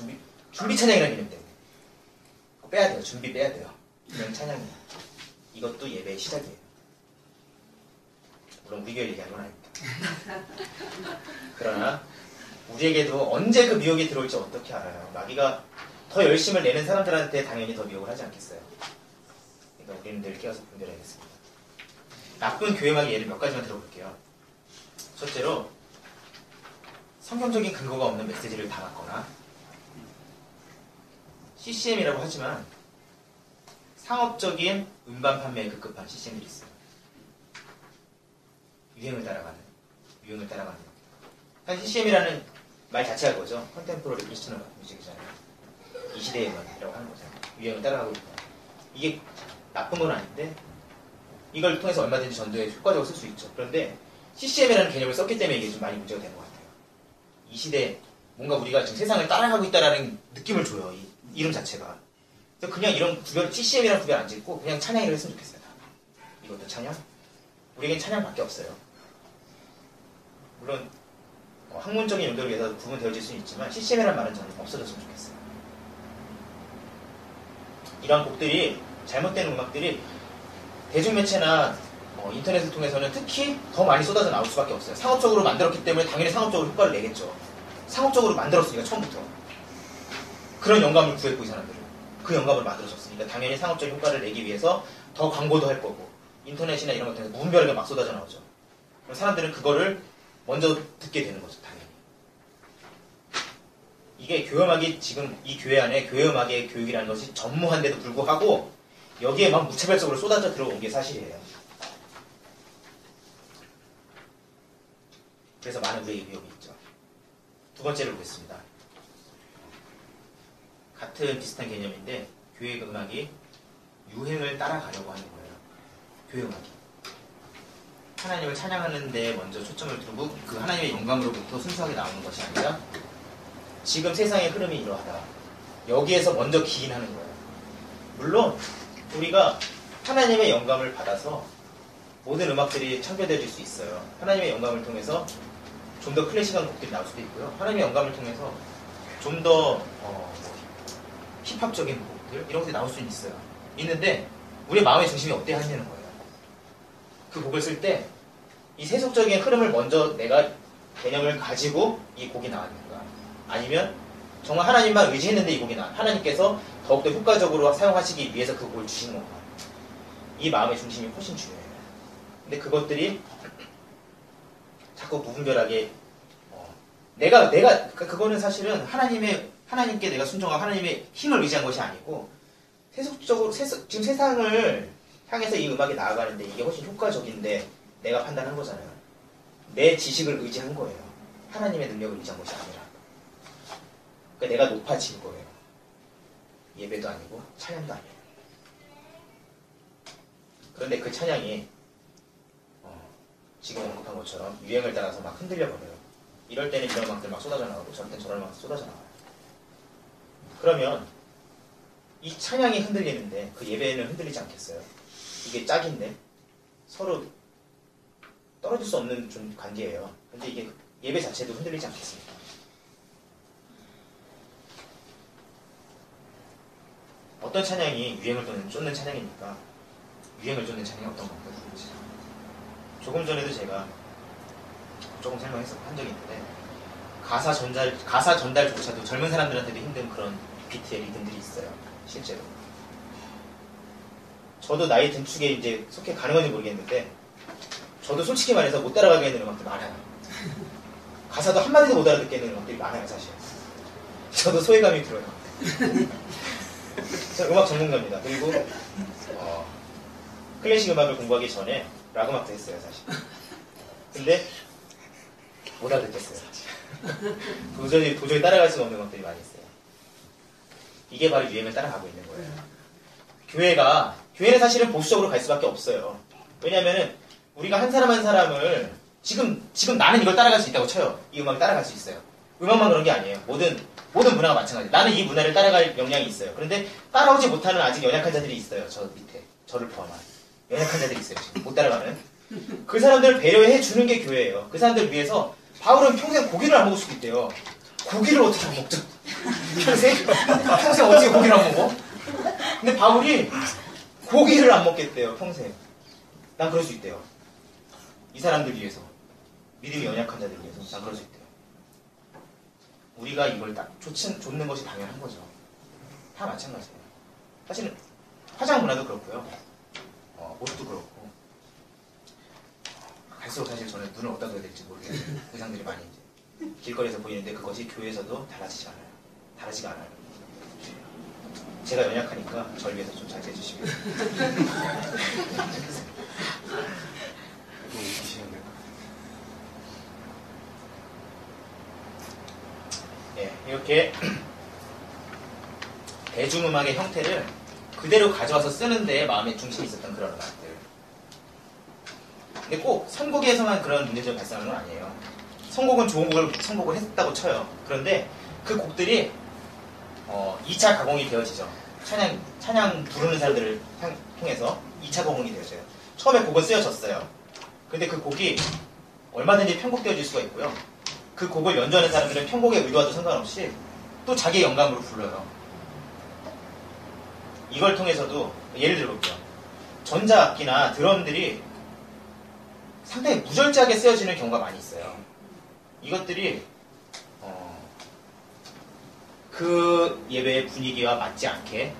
준비 찬양이라는 개념 때문에. 빼야 돼요. 준비 빼야 돼요. 그냥 찬양이에요. 이것도 예배의 시작이에요. 물론 우리 교회 얘기하는 건 아닙니다. 그러나 우리에게도 언제 그 미혹이 들어올지 어떻게 알아요? 마귀가 더 열심을 내는 사람들한테 당연히 더 미혹을 하지 않겠어요? 그러니까 우리는 늘 깨어서 분별해야겠습니다. 나쁜 교회음악의 예를 몇 가지만 들어볼게요. 첫째로 성경적인 근거가 없는 메시지를 담았거나 CCM이라고 하지만 상업적인 음반 판매에 급급한 CCM들이 있어요. 유행을 따라가는. 사실 CCM이라는 말 자체가 그거죠. 컨템포러리 크리스천 뮤직이잖아요. 이 시대의 음악이라고 하는 거죠. 유행을 따라가고 있다. 이게 나쁜 건 아닌데 이걸 통해서 얼마든지 전도에 효과적으로 쓸 수 있죠. 그런데 CCM이라는 개념을 썼기 때문에 이게 좀 많이 문제가 된 것 같아요. 이 시대에 뭔가 우리가 지금 세상을 따라가고 있다는 느낌을 줘요. 이 이름 자체가. 그래서 그냥 이런 CCM이라는 구별 안 짓고 그냥 찬양이라고 했으면 좋겠어요. 이것도 찬양? 우리에겐 찬양밖에 없어요. 물론 학문적인 용도를 위해서 구분되어질 수는 있지만 CCM이라는 말은 저는 없어졌으면 좋겠어요. 이러한 곡들이 잘못된 음악들이 대중매체나 인터넷을 통해서는 특히 더 많이 쏟아져 나올 수밖에 없어요. 상업적으로 만들었기 때문에 당연히 상업적으로 효과를 내겠죠. 상업적으로 만들었으니까 처음부터. 그런 영감을 구했고 이 사람들은. 그 영감을 만들어줬으니까 당연히 상업적인 효과를 내기 위해서 더 광고도 할 거고 인터넷이나 이런 것들에서 무분별하게 막 쏟아져 나오죠. 그럼 사람들은 그거를 먼저 듣게 되는 거죠. 당연히. 이게 교회음악이 지금 이 교회 안에 교회음악의 교육이라는 것이 전무한데도 불구하고 여기에 막 무차별적으로 쏟아져 들어온 게 사실이에요. 그래서 많은 우리에게 위협이 있죠. 두 번째를 보겠습니다. 같은 비슷한 개념인데 교회 음악이 유행을 따라가려고 하는 거예요. 교회 음악이. 하나님을 찬양하는 데 먼저 초점을 두고 그 하나님의 영광으로부터 순수하게 나오는 것이 아니라 지금 세상의 흐름이 이러하다. 여기에서 먼저 기인하는 거예요. 물론 우리가 하나님의 영감을 받아서 모든 음악들이 창조되어질 수 있어요. 하나님의 영감을 통해서 좀 더 클래식한 곡들이 나올 수도 있고요. 하나님의 영감을 통해서 좀 더 힙합적인 곡들 이런 것들이 나올 수는 있어요. 있는데 우리의 마음의 중심이 어때야 하냐는 거예요. 그 곡을 쓸 때 이 세속적인 흐름을 먼저 내가 개념을 가지고 이 곡이 나왔는가, 아니면 정말 하나님만 의지했는데 이 곡이 나왔, 하나님께서 더욱더 효과적으로 사용하시기 위해서 그 곡을 주시는 건가. 이 마음의 중심이 훨씬 중요해요. 근데 그것들이 자꾸 무분별하게 그거는 사실은 하나님께 내가 순종하고 하나님의 힘을 의지한 것이 아니고 세속적으로 지금 세상을 향해서 이 음악이 나아가는데 이게 훨씬 효과적인데 내가 판단한 거잖아요. 내 지식을 의지한 거예요. 하나님의 능력을 의지한 것이 아니라. 그러니까 내가 높아진 거예요. 예배도 아니고 찬양도 아니에요. 그런데 그 찬양이 지금 언급한 것처럼 유행을 따라서 막 흔들려버려요. 이럴 때는 이런 음악들 막 쏟아져 나오고 저럴 때는 저런 음악 쏟아져 나와요. 그러면 이 찬양이 흔들리는데 그 예배는 흔들리지 않겠어요? 이게 짝인데 서로 떨어질 수 없는 좀 관계예요. 근데 이게 예배 자체도 흔들리지 않겠습니까? 어떤 찬양이 유행을 쫓는 찬양입니까? 유행을 쫓는 찬양이 어떤 겁니까? 조금 전에도 제가 조금 설명한 적이 있는데 가사 전달조차도 젊은 사람들한테도 힘든 그런 비트의 리듬들이 있어요. 실제로. 저도 나이 든축에 이제 속해 가능한지 모르겠는데 저도 솔직히 말해서 못 따라가겠는 음악들 많아요. 가사도 한마디도 못 알아듣겠는 음악들이 많아요, 사실. 저도 소외감이 들어요. 저는 음악 전문가입니다. 그리고 클래식 음악을 공부하기 전에 락 음악도 했어요, 사실. 근데 못 알아듣겠어요, 사실. 도저히 따라갈 수가 없는 음악들이 많이 있어요. 이게 바로 유행을 따라가고 있는 거예요. 교회는 사실은 보수적으로 갈 수밖에 없어요. 왜냐면은 우리가 한 사람 한 사람을 지금 나는 이걸 따라갈 수 있다고 쳐요. 이 음악을 따라갈 수 있어요. 음악만 그런 게 아니에요. 모든 문화가 마찬가지예요. 나는 이 문화를 따라갈 역량이 있어요. 그런데 따라오지 못하는 아직 연약한 자들이 있어요. 저 밑에. 저를 포함한. 연약한 자들이 있어요. 지금 못 따라가는. 그 사람들을 배려해 주는 게 교회예요. 그 사람들을 위해서 바울은 평생 고기를 안 먹을 수도 있대요. 고기를 어떻게 안 먹죠? 평생 어떻게 고기를 안 먹어? 근데 바울이 고기를 안 먹겠대요. 평생. 난 그럴 수 있대요. 이 사람들 위해서. 믿음이 연약한 자들 위해서. 난 그럴 수 있대요. 우리가 이걸 딱 좇는 것이 당연한 거죠. 다 마찬가지예요. 사실은 화장 문화도 그렇고요. 옷도 그렇고. 갈수록 사실 저는 눈을 어디다 둬야 될지 모르겠어요. 의상들이 많이 이제 길거리에서 보이는데 그것이 교회에서도 달라지지가 않아요. 제가 연약하니까 저를 위해서 좀 잘 해주시면. 네, 이렇게 대중음악의 형태를 그대로 가져와서 쓰는 데에 마음의 중심이 있었던 그런 음악들. 근데 꼭 선곡에서만 그런 문제점이 발생하는 건 아니에요. 선곡은 좋은 곡을 선곡을 했다고 쳐요. 그런데 그 곡들이 2차 가공이 되어지죠. 찬양 부르는 사람들을 통해서 2차 가공이 되어져요. 처음에 곡은 쓰여졌어요. 근데 그 곡이 얼마든지 편곡되어질 수가 있고요. 그 곡을 연주하는 사람들은 편곡의 의도와도 상관없이 또 자기의 영감으로 불러요. 이걸 통해서도 예를 들어볼게요. 전자악기나 드럼들이 상당히 무절제하게 쓰여지는 경우가 많이 있어요. 이것들이 그 예배의 분위기와 맞지 않게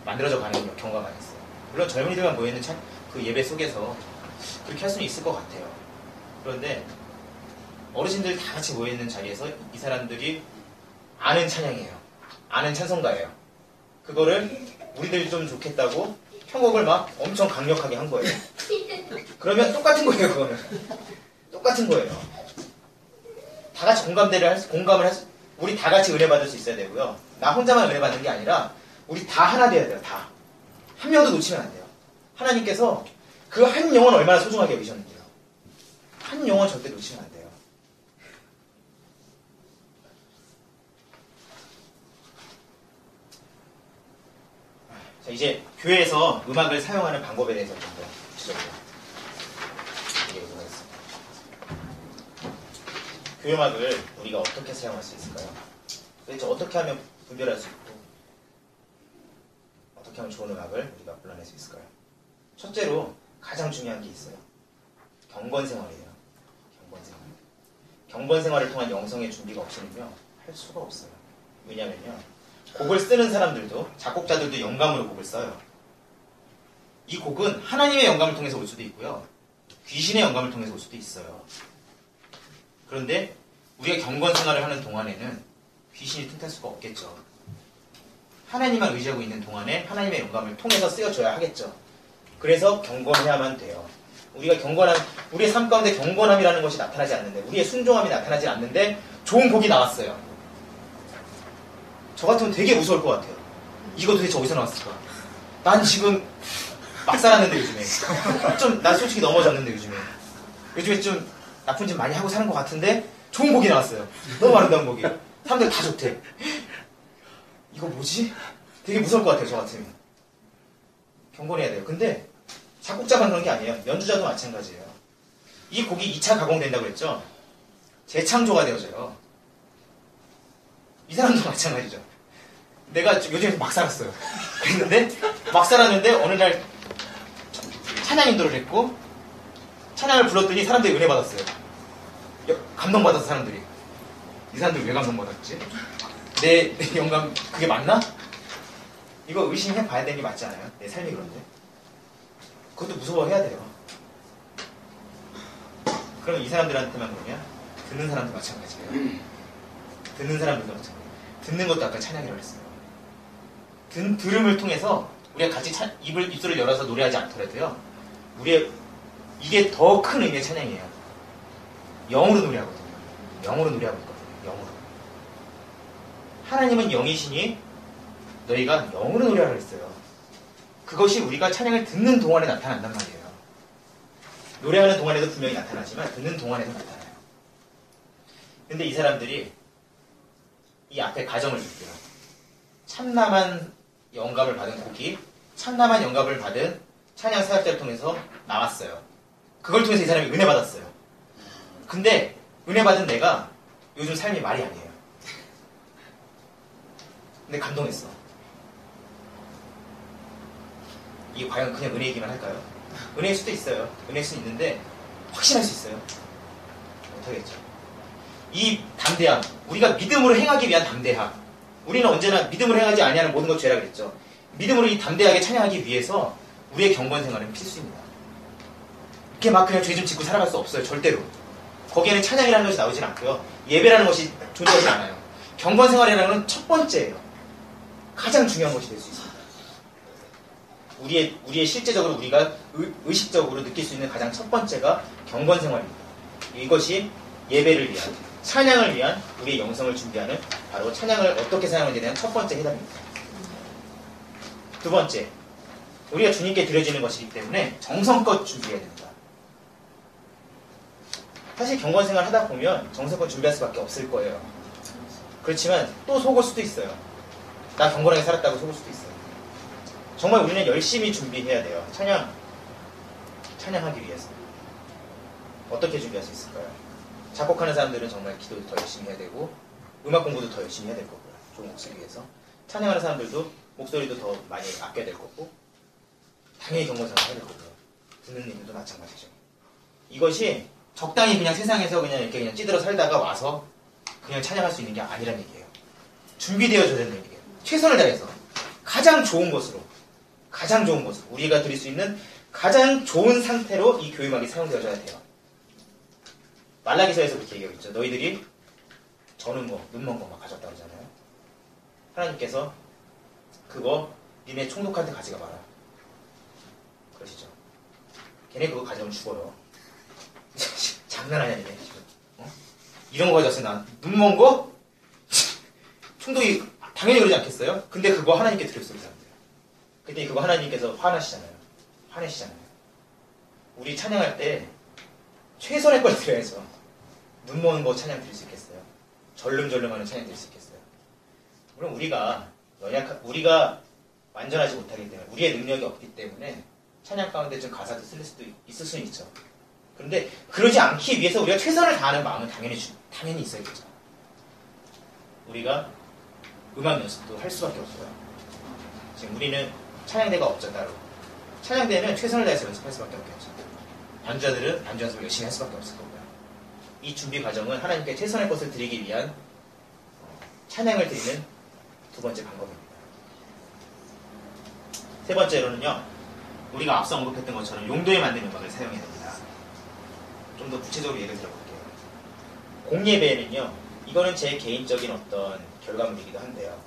만들어져 가는 경우가 많이 있어요. 물론 젊은이들만 모여있는 그 예배 속에서 그렇게 할 수는 있을 것 같아요. 그런데 어르신들 다 같이 모여있는 자리에서 이 사람들이 아는 찬양이에요. 아는 찬송가예요. 그거를 우리들이 좀 좋겠다고 편곡을 막 엄청 강력하게 한 거예요. 그러면 똑같은 거예요, 그거는. 똑같은 거예요. 다 같이 공감을 우리 다 같이 은혜 받을 수 있어야 되고요. 나 혼자만 은혜 받는 게 아니라 우리 다 하나 돼야 돼요, 다. 한 명도 놓치면 안 돼요. 하나님께서 그 한 영혼 얼마나 소중하게 여기셨는데요. 한 영혼 절대 놓치면 안 돼요. 자, 이제 교회에서 음악을 사용하는 방법에 대해서 좀 더 구체적으로 얘기해보도록 하겠습니다. 교회 음악을 우리가 어떻게 사용할 수 있을까요? 도대체 어떻게 하면 분별할 수 있고 어떻게 하면 좋은 음악을 우리가 불러낼 수 있을까요? 첫째로 가장 중요한 게 있어요. 경건생활이에요. 경건생활. 경건생활을 통한 영성의 준비가 없이는요 할 수가 없어요. 왜냐면요 곡을 쓰는 사람들도 작곡자들도 영감으로 곡을 써요. 이 곡은 하나님의 영감을 통해서 올 수도 있고요 귀신의 영감을 통해서 올 수도 있어요. 그런데 우리가 경건생활을 하는 동안에는 귀신이 틈탈 수가 없겠죠. 하나님만 의지하고 있는 동안에 하나님의 영감을 통해서 쓰여져야 하겠죠. 그래서 경건해야만 돼요. 우리가 우리의 삶 가운데 경건함이라는 것이 나타나지 않는데, 우리의 순종함이 나타나지 않는데 좋은 곡이 나왔어요. 저 같으면 되게 무서울 것 같아요. 이거 도대체 어디서 나왔을까? 난 지금 막 살았는데 요즘에 난 솔직히 넘어졌는데 요즘에 좀 나쁜 짓 많이 하고 사는 것 같은데 좋은 곡이 나왔어요. 너무 아름다운 곡이. 사람들 다 좋대. 이거 뭐지? 되게 무서울 것 같아요. 저 같으면. 경건해야 돼요. 근데 작곡자만 그런 게 아니에요. 연주자도 마찬가지예요. 이 곡이 2차 가공된다고 그랬죠? 재창조가 되어져요. 이 사람도 마찬가지죠. 내가 요즘에 막 살았어요. 그랬는데 막 살았는데 어느 날 찬양 인도를 했고 찬양을 불렀더니 사람들이 은혜 받았어요. 감동받았어 사람들이. 이 사람들이 왜 감동받았지? 내 영감 그게 맞나? 이거 의심해 봐야 되는 게 맞지 않아요? 내 삶이 그런데. 그것도 무서워해야 돼요. 그럼 이 사람들한테만 그러냐? 듣는 사람도 마찬가지예요. 듣는 사람들도 마찬가지예요. 듣는 것도 아까 찬양이라고 했어요. 들음을 통해서 우리가 같이 입술을 열어서 노래하지 않더라도요. 이게 더 큰 의미의 찬양이에요. 영으로 노래하거든요. 영으로 노래하고 있거든요. 영으로. 하나님은 영이시니 너희가 영으로 노래하라 그랬어요. 그것이 우리가 찬양을 듣는 동안에 나타난단 말이에요. 노래하는 동안에도 분명히 나타나지만 듣는 동안에도 나타나요. 근데 이 사람들이 이 앞에 가정을 줄게요. 참남한 영감을 받은 곡이 참남한 영감을 받은 찬양 사역자를 통해서 나왔어요. 그걸 통해서 이 사람이 은혜 받았어요. 근데 은혜 받은 내가 요즘 삶이 말이 아니에요. 근데 감동했어. 이게 과연 그냥 은혜이기만 할까요? 은혜일 수도 있어요. 은혜일 수는 있는데 확신할 수 있어요? 못하겠죠. 이 담대함, 우리가 믿음으로 행하기 위한 담대함. 우리는 언제나 믿음으로 행하지 아니하는 모든 것 죄라 그랬죠. 믿음으로 이 담대하게 찬양하기 위해서 우리의 경건생활은 필수입니다. 이렇게 막 그냥 죄 좀 짓고 살아갈 수 없어요. 절대로. 거기에는 찬양이라는 것이 나오진 않고요. 예배라는 것이 존재하지 않아요. 경건생활이라는 건 첫 번째예요. 가장 중요한 것이 될 수 있습니다. 우리의 실제적으로 우리가 의식적으로 느낄 수 있는 가장 첫 번째가 경건생활입니다. 이것이 예배를 위한, 찬양을 위한 우리의 영성을 준비하는 바로 찬양을 어떻게 사용하는지에 대한 첫 번째 해답입니다. 두 번째, 우리가 주님께 드려지는 것이기 때문에 정성껏 준비해야 됩니다. 사실 경건생활 하다 보면 정성껏 준비할 수밖에 없을 거예요. 그렇지만 또 속을 수도 있어요. 나 경건하게 살았다고 속을 수도 있어요. 정말 우리는 열심히 준비해야 돼요. 찬양하기 위해서. 어떻게 준비할 수 있을까요? 작곡하는 사람들은 정말 기도도 더 열심히 해야 되고 음악 공부도 더 열심히 해야 될 거고요. 좋은 목소리 위해서. 찬양하는 사람들도 목소리도 더 많이 아껴야 될 거고 당연히 경건생활 해야 될 거고요. 듣는 님들도 마찬가지죠. 이것이 적당히 그냥 세상에서 그냥 이렇게 그냥 찌들어 살다가 와서 그냥 찬양할 수 있는 게 아니란 얘기예요. 준비되어져야 되는 얘기예요. 최선을 다해서 가장 좋은 것으로 우리가 드릴 수 있는 가장 좋은 상태로 이 교회음악이 사용되어져야 돼요. 말라기서에서 그렇게 얘기하고 있죠. 너희들이 저는 눈먼 거 막 가졌다고 하잖아요. 하나님께서 그거 니네 총독한테 가져가 봐라. 그러시죠. 걔네 그거 가져오면 죽어요. 장난하냐 니네 지금. 이런 거 가져왔어요. 난 눈먼 거? 총독이 당연히 그러지 않겠어요? 근데 그거 하나님께 드렸어요. 이 사람들. 근데 그거 하나님께서 화내시잖아요. 우리 찬양할 때 최선의 걸 드려야죠. 눈먼 거 찬양 드릴 수 있겠어요? 절름절름하는 찬양 드릴 수 있겠어요? 물론 우리가 완전하지 못하기 때문에 우리의 능력이 없기 때문에 찬양 가운데 좀 가사도 쓸 수도 있을 수는 있죠. 그런데 그러지 않기 위해서 우리가 최선을 다하는 마음은 당연히 있어야겠죠. 우리가 음악 연습도 할 수밖에 없어요. 지금 우리는 찬양대가 없죠, 따로. 찬양대는 최선을 다해서 연습할 수밖에 없겠죠. 반주자들은 반주 연습을 열심히 할 수밖에 없을 거고요. 이 준비 과정은 하나님께 최선의 것을 드리기 위한 찬양을 드리는 두 번째 방법입니다. 세 번째로는요, 우리가 앞서 언급했던 것처럼 용도에 맞는 음악을 사용해야 됩니다. 좀 더 구체적으로 예를 들어볼게요. 공예배에는요, 이거는 제 개인적인 어떤 결과물이기도 한데요.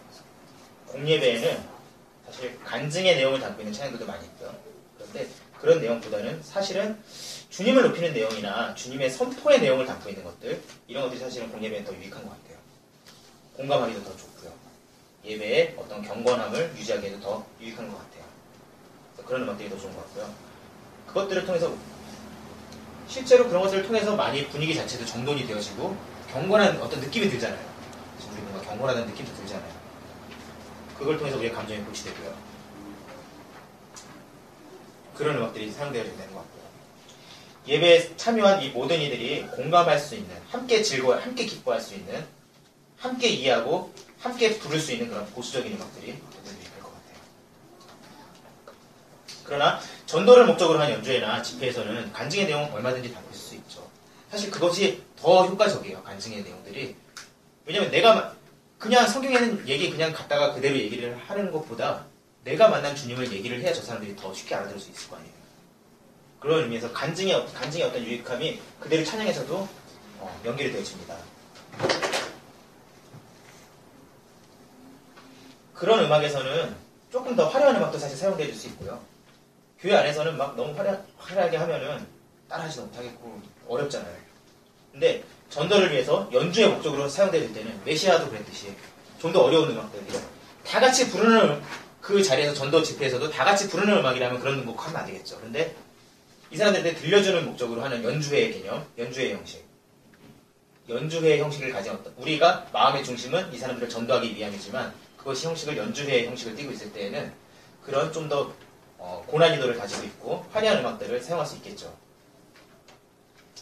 공예배에는 사실 간증의 내용을 담고 있는 찬양들도 많이 있고요. 그런데 그런 내용보다는 사실은 주님을 높이는 내용이나 주님의 선포의 내용을 담고 있는 것들, 이런 것들이 사실은 공예배는 더 유익한 것 같아요. 공감하기도 더 좋고요. 예배의 어떤 경건함을 유지하기에도 더 유익한 것 같아요. 그런 음악들이 더 좋은 것 같고요. 그것들을 통해서 실제로 그런 것들을 통해서 많이 분위기 자체도 정돈이 되어지고 경건한 어떤 느낌이 들잖아요. 지금 우리 뭔가 경건하다는 느낌도 들잖아요. 그걸 통해서 우리의 감정이 고치되고요. 그런 음악들이 사용되어야 된다는 것 같고요. 예배에 참여한 이 모든 이들이 공감할 수 있는, 함께 즐거워, 함께 기뻐할 수 있는, 함께 이해하고 함께 부를 수 있는 그런 보수적인 음악들이 유익할 것 같아요. 그러나 전도를 목적으로 한 연주회나 집회에서는 간증의 내용은 얼마든지 담고 있을 수 있죠. 사실 그것이 더 효과적이에요. 간증의 내용들이. 왜냐면 내가 그냥 성경에 있는 얘기 그냥 갖다가 그대로 얘기를 하는 것보다 내가 만난 주님을 얘기를 해야 저 사람들이 더 쉽게 알아들을 수 있을 거 아니에요. 그런 의미에서 간증의 어떤 유익함이 그대로 찬양에서도 연결이 되어집니다. 그런 음악에서는 조금 더 화려한 음악도 사실 사용되어 줄 수 있고요. 교회 안에서는 막 너무 화려하게 하면은 따라하지도 못하겠고 어렵잖아요. 근데 전도를 위해서 연주의 목적으로 사용될 때는 메시아도 그랬듯이 좀 더 어려운 음악들, 다 같이 부르는 그 자리에서 전도 집회에서도 다 같이 부르는 음악이라면 그런 곡 하면 안 되겠죠. 근데 이 사람들한테 들려주는 목적으로 하는 연주회의 개념, 연주회의 형식, 연주회의 형식을 가진 어떤 우리가 마음의 중심은 이 사람들을 전도하기 위함이지만 그것이 형식을 연주회의 형식을 띠고 있을 때에는 그런 좀 더 고난이도를 가지고 있고 화려한 음악들을 사용할 수 있겠죠.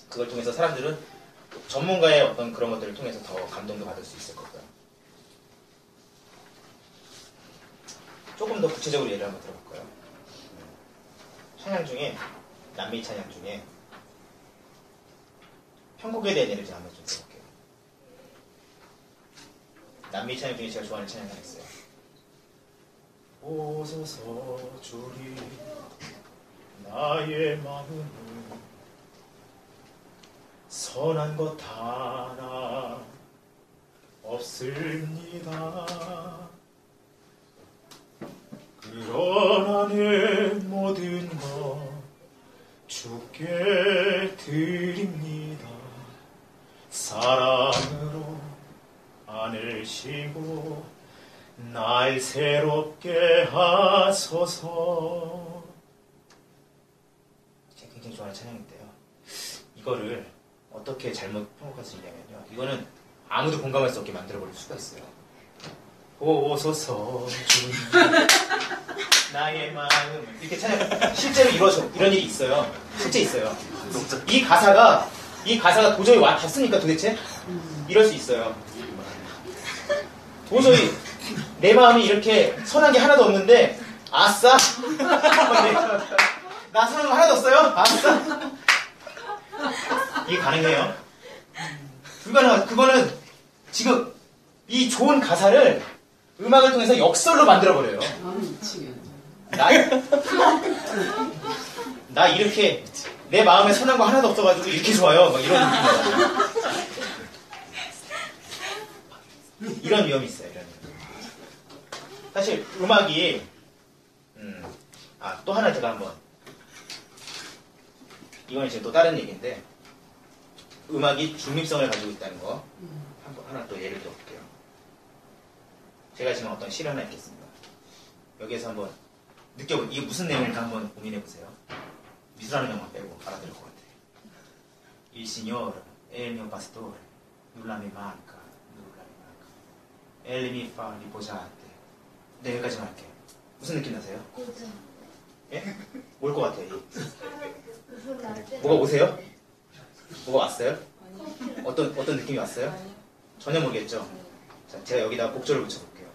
그걸 통해서 사람들은 전문가의 어떤 그런 것들을 통해서 더 감동도 받을 수 있을 거고요. 조금 더 구체적으로 예를 한번 들어볼까요? 찬양 중에, 남미 찬양 중에 편곡에 대한 예를 좀 한번 좀 들어볼게요. 남미 찬양 중에 제가 좋아하는 찬양이 하나 있어요. 오소서 주리 나의 마음을 선한 것 하나 없습니다. 그러나 내 모든 것 주께 드립니다. 사랑으로 안으시고 날 새롭게 하소서. 제가 굉장히 좋아하는 찬양인데요. 이거를 어떻게 잘못 편곡할 수 있냐면요. 이거는 아무도 공감할 수 없게 만들어버릴 수가 있어요. 오소서 주님 나의 마음 이렇게 찬양 실제로 이런 일이 있어요. 실제 있어요. 이 가사가 도저히 와 닿습니까 도대체? 이럴 수 있어요. 도저히 내 마음이 이렇게 선한 게 하나도 없는데 아싸 나 선한 거 하나도 없어요? 아싸 이게 가능해요? 불가능하죠. 그거는 지금 이 좋은 가사를 음악을 통해서 역설로 만들어버려요. 나 이렇게 내 마음에 선한 거 하나도 없어가지고 이렇게 좋아요. 막 이런 느낌이에요. 이런 위험이 있어요. 이런 위험. 사실 음악이 또 하나 제가 한번 이건 이제 또 다른 얘기인데 음악이 중립성을 가지고 있다는 거 하나 또 예를 들어볼게요. 제가 지금 어떤 시를 하나 읽겠습니다. 여기에서 한번 느껴보세요. 이게 무슨 내용일까 한번 고민해보세요. 미술하는 영화 빼고 알아들을 것 같아요. Il Signore è il mio pastore, nulla mi manca, nulla mi manca. Egli mi fa riposare. 네, 여기까지만 할게요. 무슨 느낌 나세요? 오죠. 예? 올 것 같아요. 무슨 날 때? 뭐가 오세요? 뭐가 왔어요? 아니요. 어떤 느낌이 왔어요? 아니요. 전혀 모르겠죠? 자, 제가 여기다 곡조를 붙여볼게요.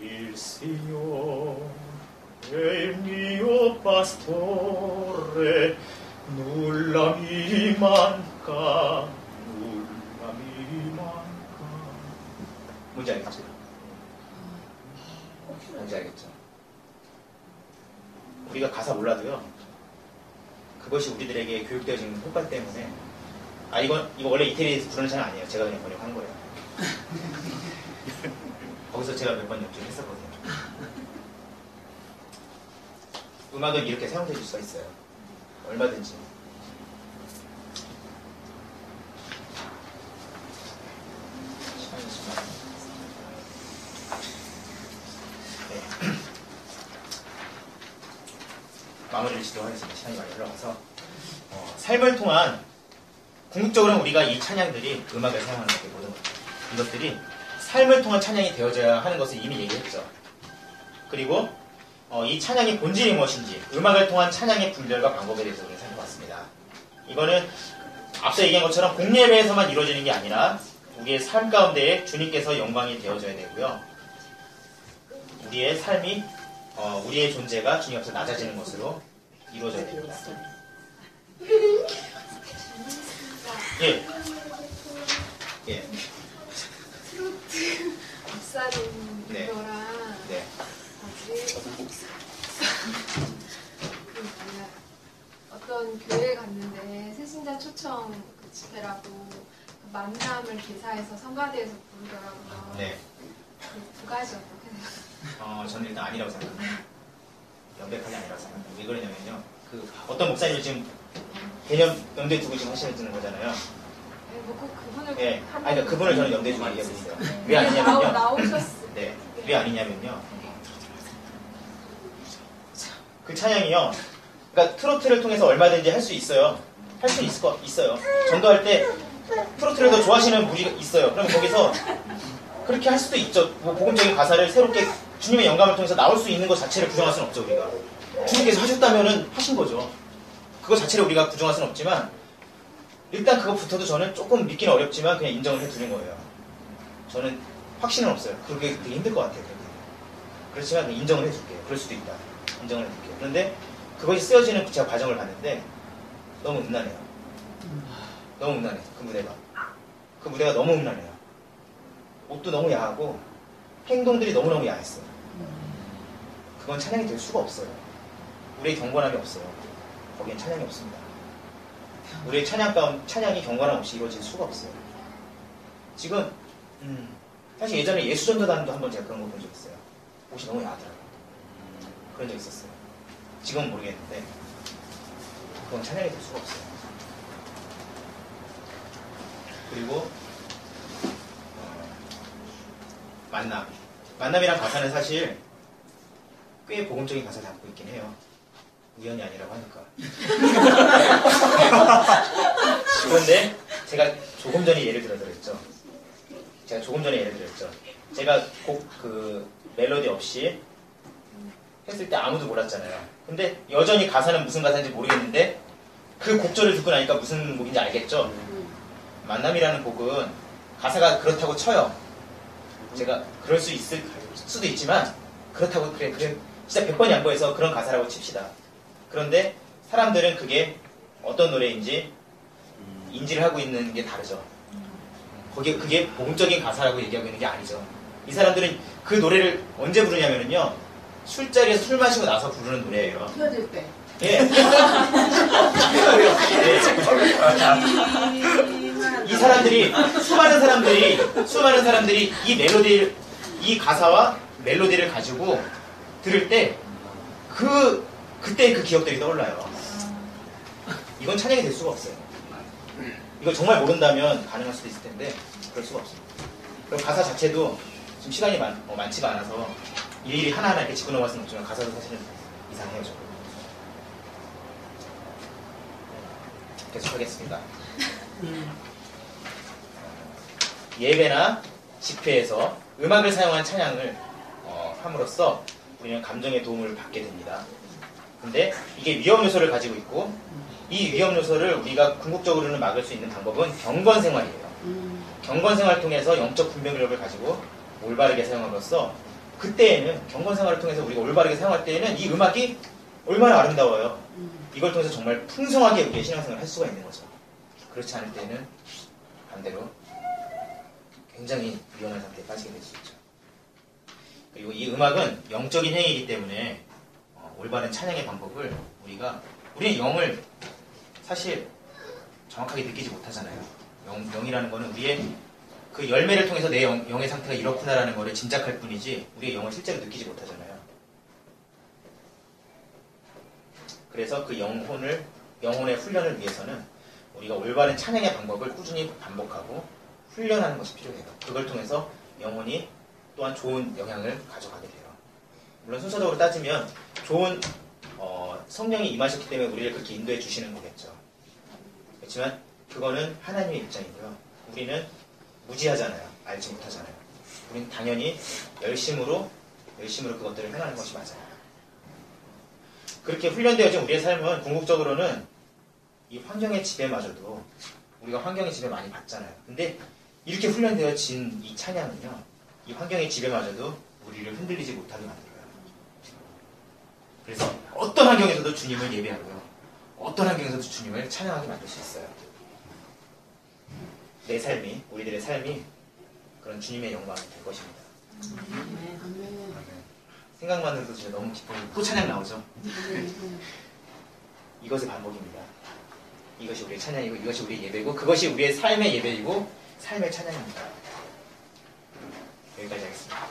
Il Signore è il mio pastore, nulla mi manca, nulla mi manca. 뭔지 알겠죠? 뭔지 알겠죠? 우리가 가사 몰라도요, 그것이 우리들에게 교육되어진 효과 때문에, 이거 원래 이태리에서 부르는 찬양 아니에요. 제가 그냥 번역한 거예요. 거기서 제가 몇 번 연주했었거든요. 음악은 이렇게 사용될 수가 있어요. 얼마든지. 네. 마무리를 지도하겠습니다. 시간이 많이 흘러가서. 삶을 통한 궁극적으로는 우리가 이 찬양들이 음악을 사용하는 것들 모든 이것들이 삶을 통한 찬양이 되어져야 하는 것을 이미 얘기했죠. 그리고 이 찬양의 본질이 무엇인지 음악을 통한 찬양의 분별과 방법에 대해서 우리가 살펴봤습니다. 이거는 앞서 얘기한 것처럼 공예배에서만 이루어지는 게 아니라 우리의 삶 가운데에 주님께서 영광이 되어져야 되고요. 우리의 삶이 우리의 존재가 주님 앞에서 낮아지는 것으로 이루어져야 됩니다. 예. 예. 트로트 목사님 네. 그거랑 네. 그 뭐냐 어떤 교회 갔는데 새신자 초청 그 집회라고 그 만남을 기사에서 성가대에서 부르더라고요. 네. 그 두 가지 어떻게 생각하세요? 저는 일단 아니라고 생각합니다. 명백하게 아니라고 생각합니다. 왜 그러냐면요. 어떤 목사님을 지금 개념 염두에 두고 지금 하시는 거잖아요. 네, 뭐꼭 그분을 예. 한 그러니까 번 그분을 저는 염두에 두고 얘기해보세요. 왜 아니냐면요. 나오셨어요. 네. 왜 아니냐면요. 그 찬양이요. 그러니까 트로트를 통해서 얼마든지 할 수 있어요. 할 수 있어요. 전도할 때 트로트를 더 좋아하시는 무리가 있어요. 그럼 거기서 그렇게 할 수도 있죠. 복음적인 가사를 새롭게 주님의 영감을 통해서 나올 수 있는 것 자체를 부정할 수는 없죠, 우리가. 주님께서 하셨다면은 하신 거죠. 그거 자체를 우리가 부정할 수는 없지만, 일단 그것부터도 저는 조금 믿기는 어렵지만 그냥 인정을 해두는 거예요. 저는 확신은 없어요. 그게 되게 힘들 것 같아요. 그렇지만 그냥 인정을 해줄게요. 그럴 수도 있다. 인정을 해줄게요. 그런데 그것이 쓰여지는 제가 과정을 봤는데 너무 음란해요. 너무 음란해요. 그 무대가. 그 무대가 너무 음란해요. 옷도 너무 야하고 행동들이 너무너무 야했어요. 그건 찬양이 될 수가 없어요. 우리의 경건함이 없어요. 거기엔 찬양이 없습니다. 우리의 찬양이 경건함 없이 이루어질 수가 없어요. 지금 사실 예전에 예수전도단도 한번 제가 그런 거 본 적 있어요. 옷이 너무 야하더라고요. 그런 적 있었어요. 지금은 모르겠는데 그건 찬양이 될 수가 없어요. 그리고 만남이란 가사는 사실 꽤 복음적인 가사를 담고 있긴 해요. 우연이 아니라고 하니까. 그런데 제가 조금 전에 예를 들었죠. 제가 곡 멜로디 없이 했을 때 아무도 몰랐잖아요. 근데 여전히 가사는 무슨 가사인지 모르겠는데 그 곡조를 듣고 나니까 무슨 곡인지 알겠죠? 만남이라는 곡은 가사가 그렇다고 쳐요. 제가 그럴 수 있을 수도 있지만 그렇다고 그래 진짜 100번이 양보해서 그런 가사라고 칩시다. 그런데 사람들은 그게 어떤 노래인지 인지를 하고 있는 게 다르죠. 그게 복음적인 가사라고 얘기하고 있는 게 아니죠. 이 사람들은 그 노래를 언제 부르냐면요, 술자리에서 술 마시고 나서 부르는 노래예요. 헤어질 때. 예. 이 사람들이 수많은 사람들이 이 가사와 멜로디를 가지고 들을 때 그때 그 기억들이 떠올라요. 이건 찬양이 될 수가 없어요. 이걸 정말 모른다면 가능할 수도 있을 텐데 그럴 수가 없습니다. 그리고 가사 자체도 지금 시간이 많지가 않아서 일일이 하나하나 이렇게 짚고 넘어갈 수는 없지만 가사도 사실은 이상해요. 좀. 계속하겠습니다. 예배나 집회에서 음악을 사용한 찬양을 함으로써 우리는 감정의 도움을 받게 됩니다. 근데 이게 위험 요소를 가지고 있고 이 위험 요소를 우리가 궁극적으로는 막을 수 있는 방법은 경건 생활이에요. 경건 생활을 통해서 영적 분별력을 가지고 올바르게 사용함으로써 그때에는 경건 생활을 통해서 우리가 올바르게 사용할 때에는 이 음악이 얼마나 아름다워요. 이걸 통해서 정말 풍성하게 우리의 신앙생활을 할 수가 있는 거죠. 그렇지 않을 때는 반대로 굉장히 위험한 상태에 빠지게 될 수 있죠. 그리고 이 음악은 영적인 행위이기 때문에 올바른 찬양의 방법을 우리는 영을 사실 정확하게 느끼지 못하잖아요. 영이라는 거는 우리의 그 열매를 통해서 내 영의 상태가 이렇구나라는 거를 짐작할 뿐이지 우리의 영을 실제로 느끼지 못하잖아요. 그래서 그 영혼의 훈련을 위해서는 우리가 올바른 찬양의 방법을 꾸준히 반복하고 훈련하는 것이 필요해요. 그걸 통해서 영혼이 또한 좋은 영향을 가져가게 돼요. 물론 순서적으로 따지면 좋은 성령이 임하셨기 때문에 우리를 그렇게 인도해 주시는 거겠죠. 그렇지만 그거는 하나님의 입장이고요. 우리는 무지하잖아요. 알지 못하잖아요. 우리는 당연히 열심으로 그것들을 행하는 것이 맞아요. 그렇게 훈련되어진 우리의 삶은 궁극적으로는 이 환경의 지배마저도 우리가 환경의 지배 많이 받잖아요. 근데 이렇게 훈련되어진 이 찬양은요, 이 환경의 지배마저도 우리를 흔들리지 못하게 만들어요. 그래서 어떤 환경에서도 주님을 예배하고요, 어떤 환경에서도 주님을 찬양하게 만들 수 있어요. 내 삶이, 우리들의 삶이 그런 주님의 영광이 될 것입니다. 생각만으로도 진짜 너무 기뻐요. 또 찬양 나오죠? 이것의 반복입니다. 이것이 우리의 찬양이고 이것이 우리의 예배고 그것이 우리의 삶의 예배이고 삶의 찬양입니다. 여기까지 하겠습니다.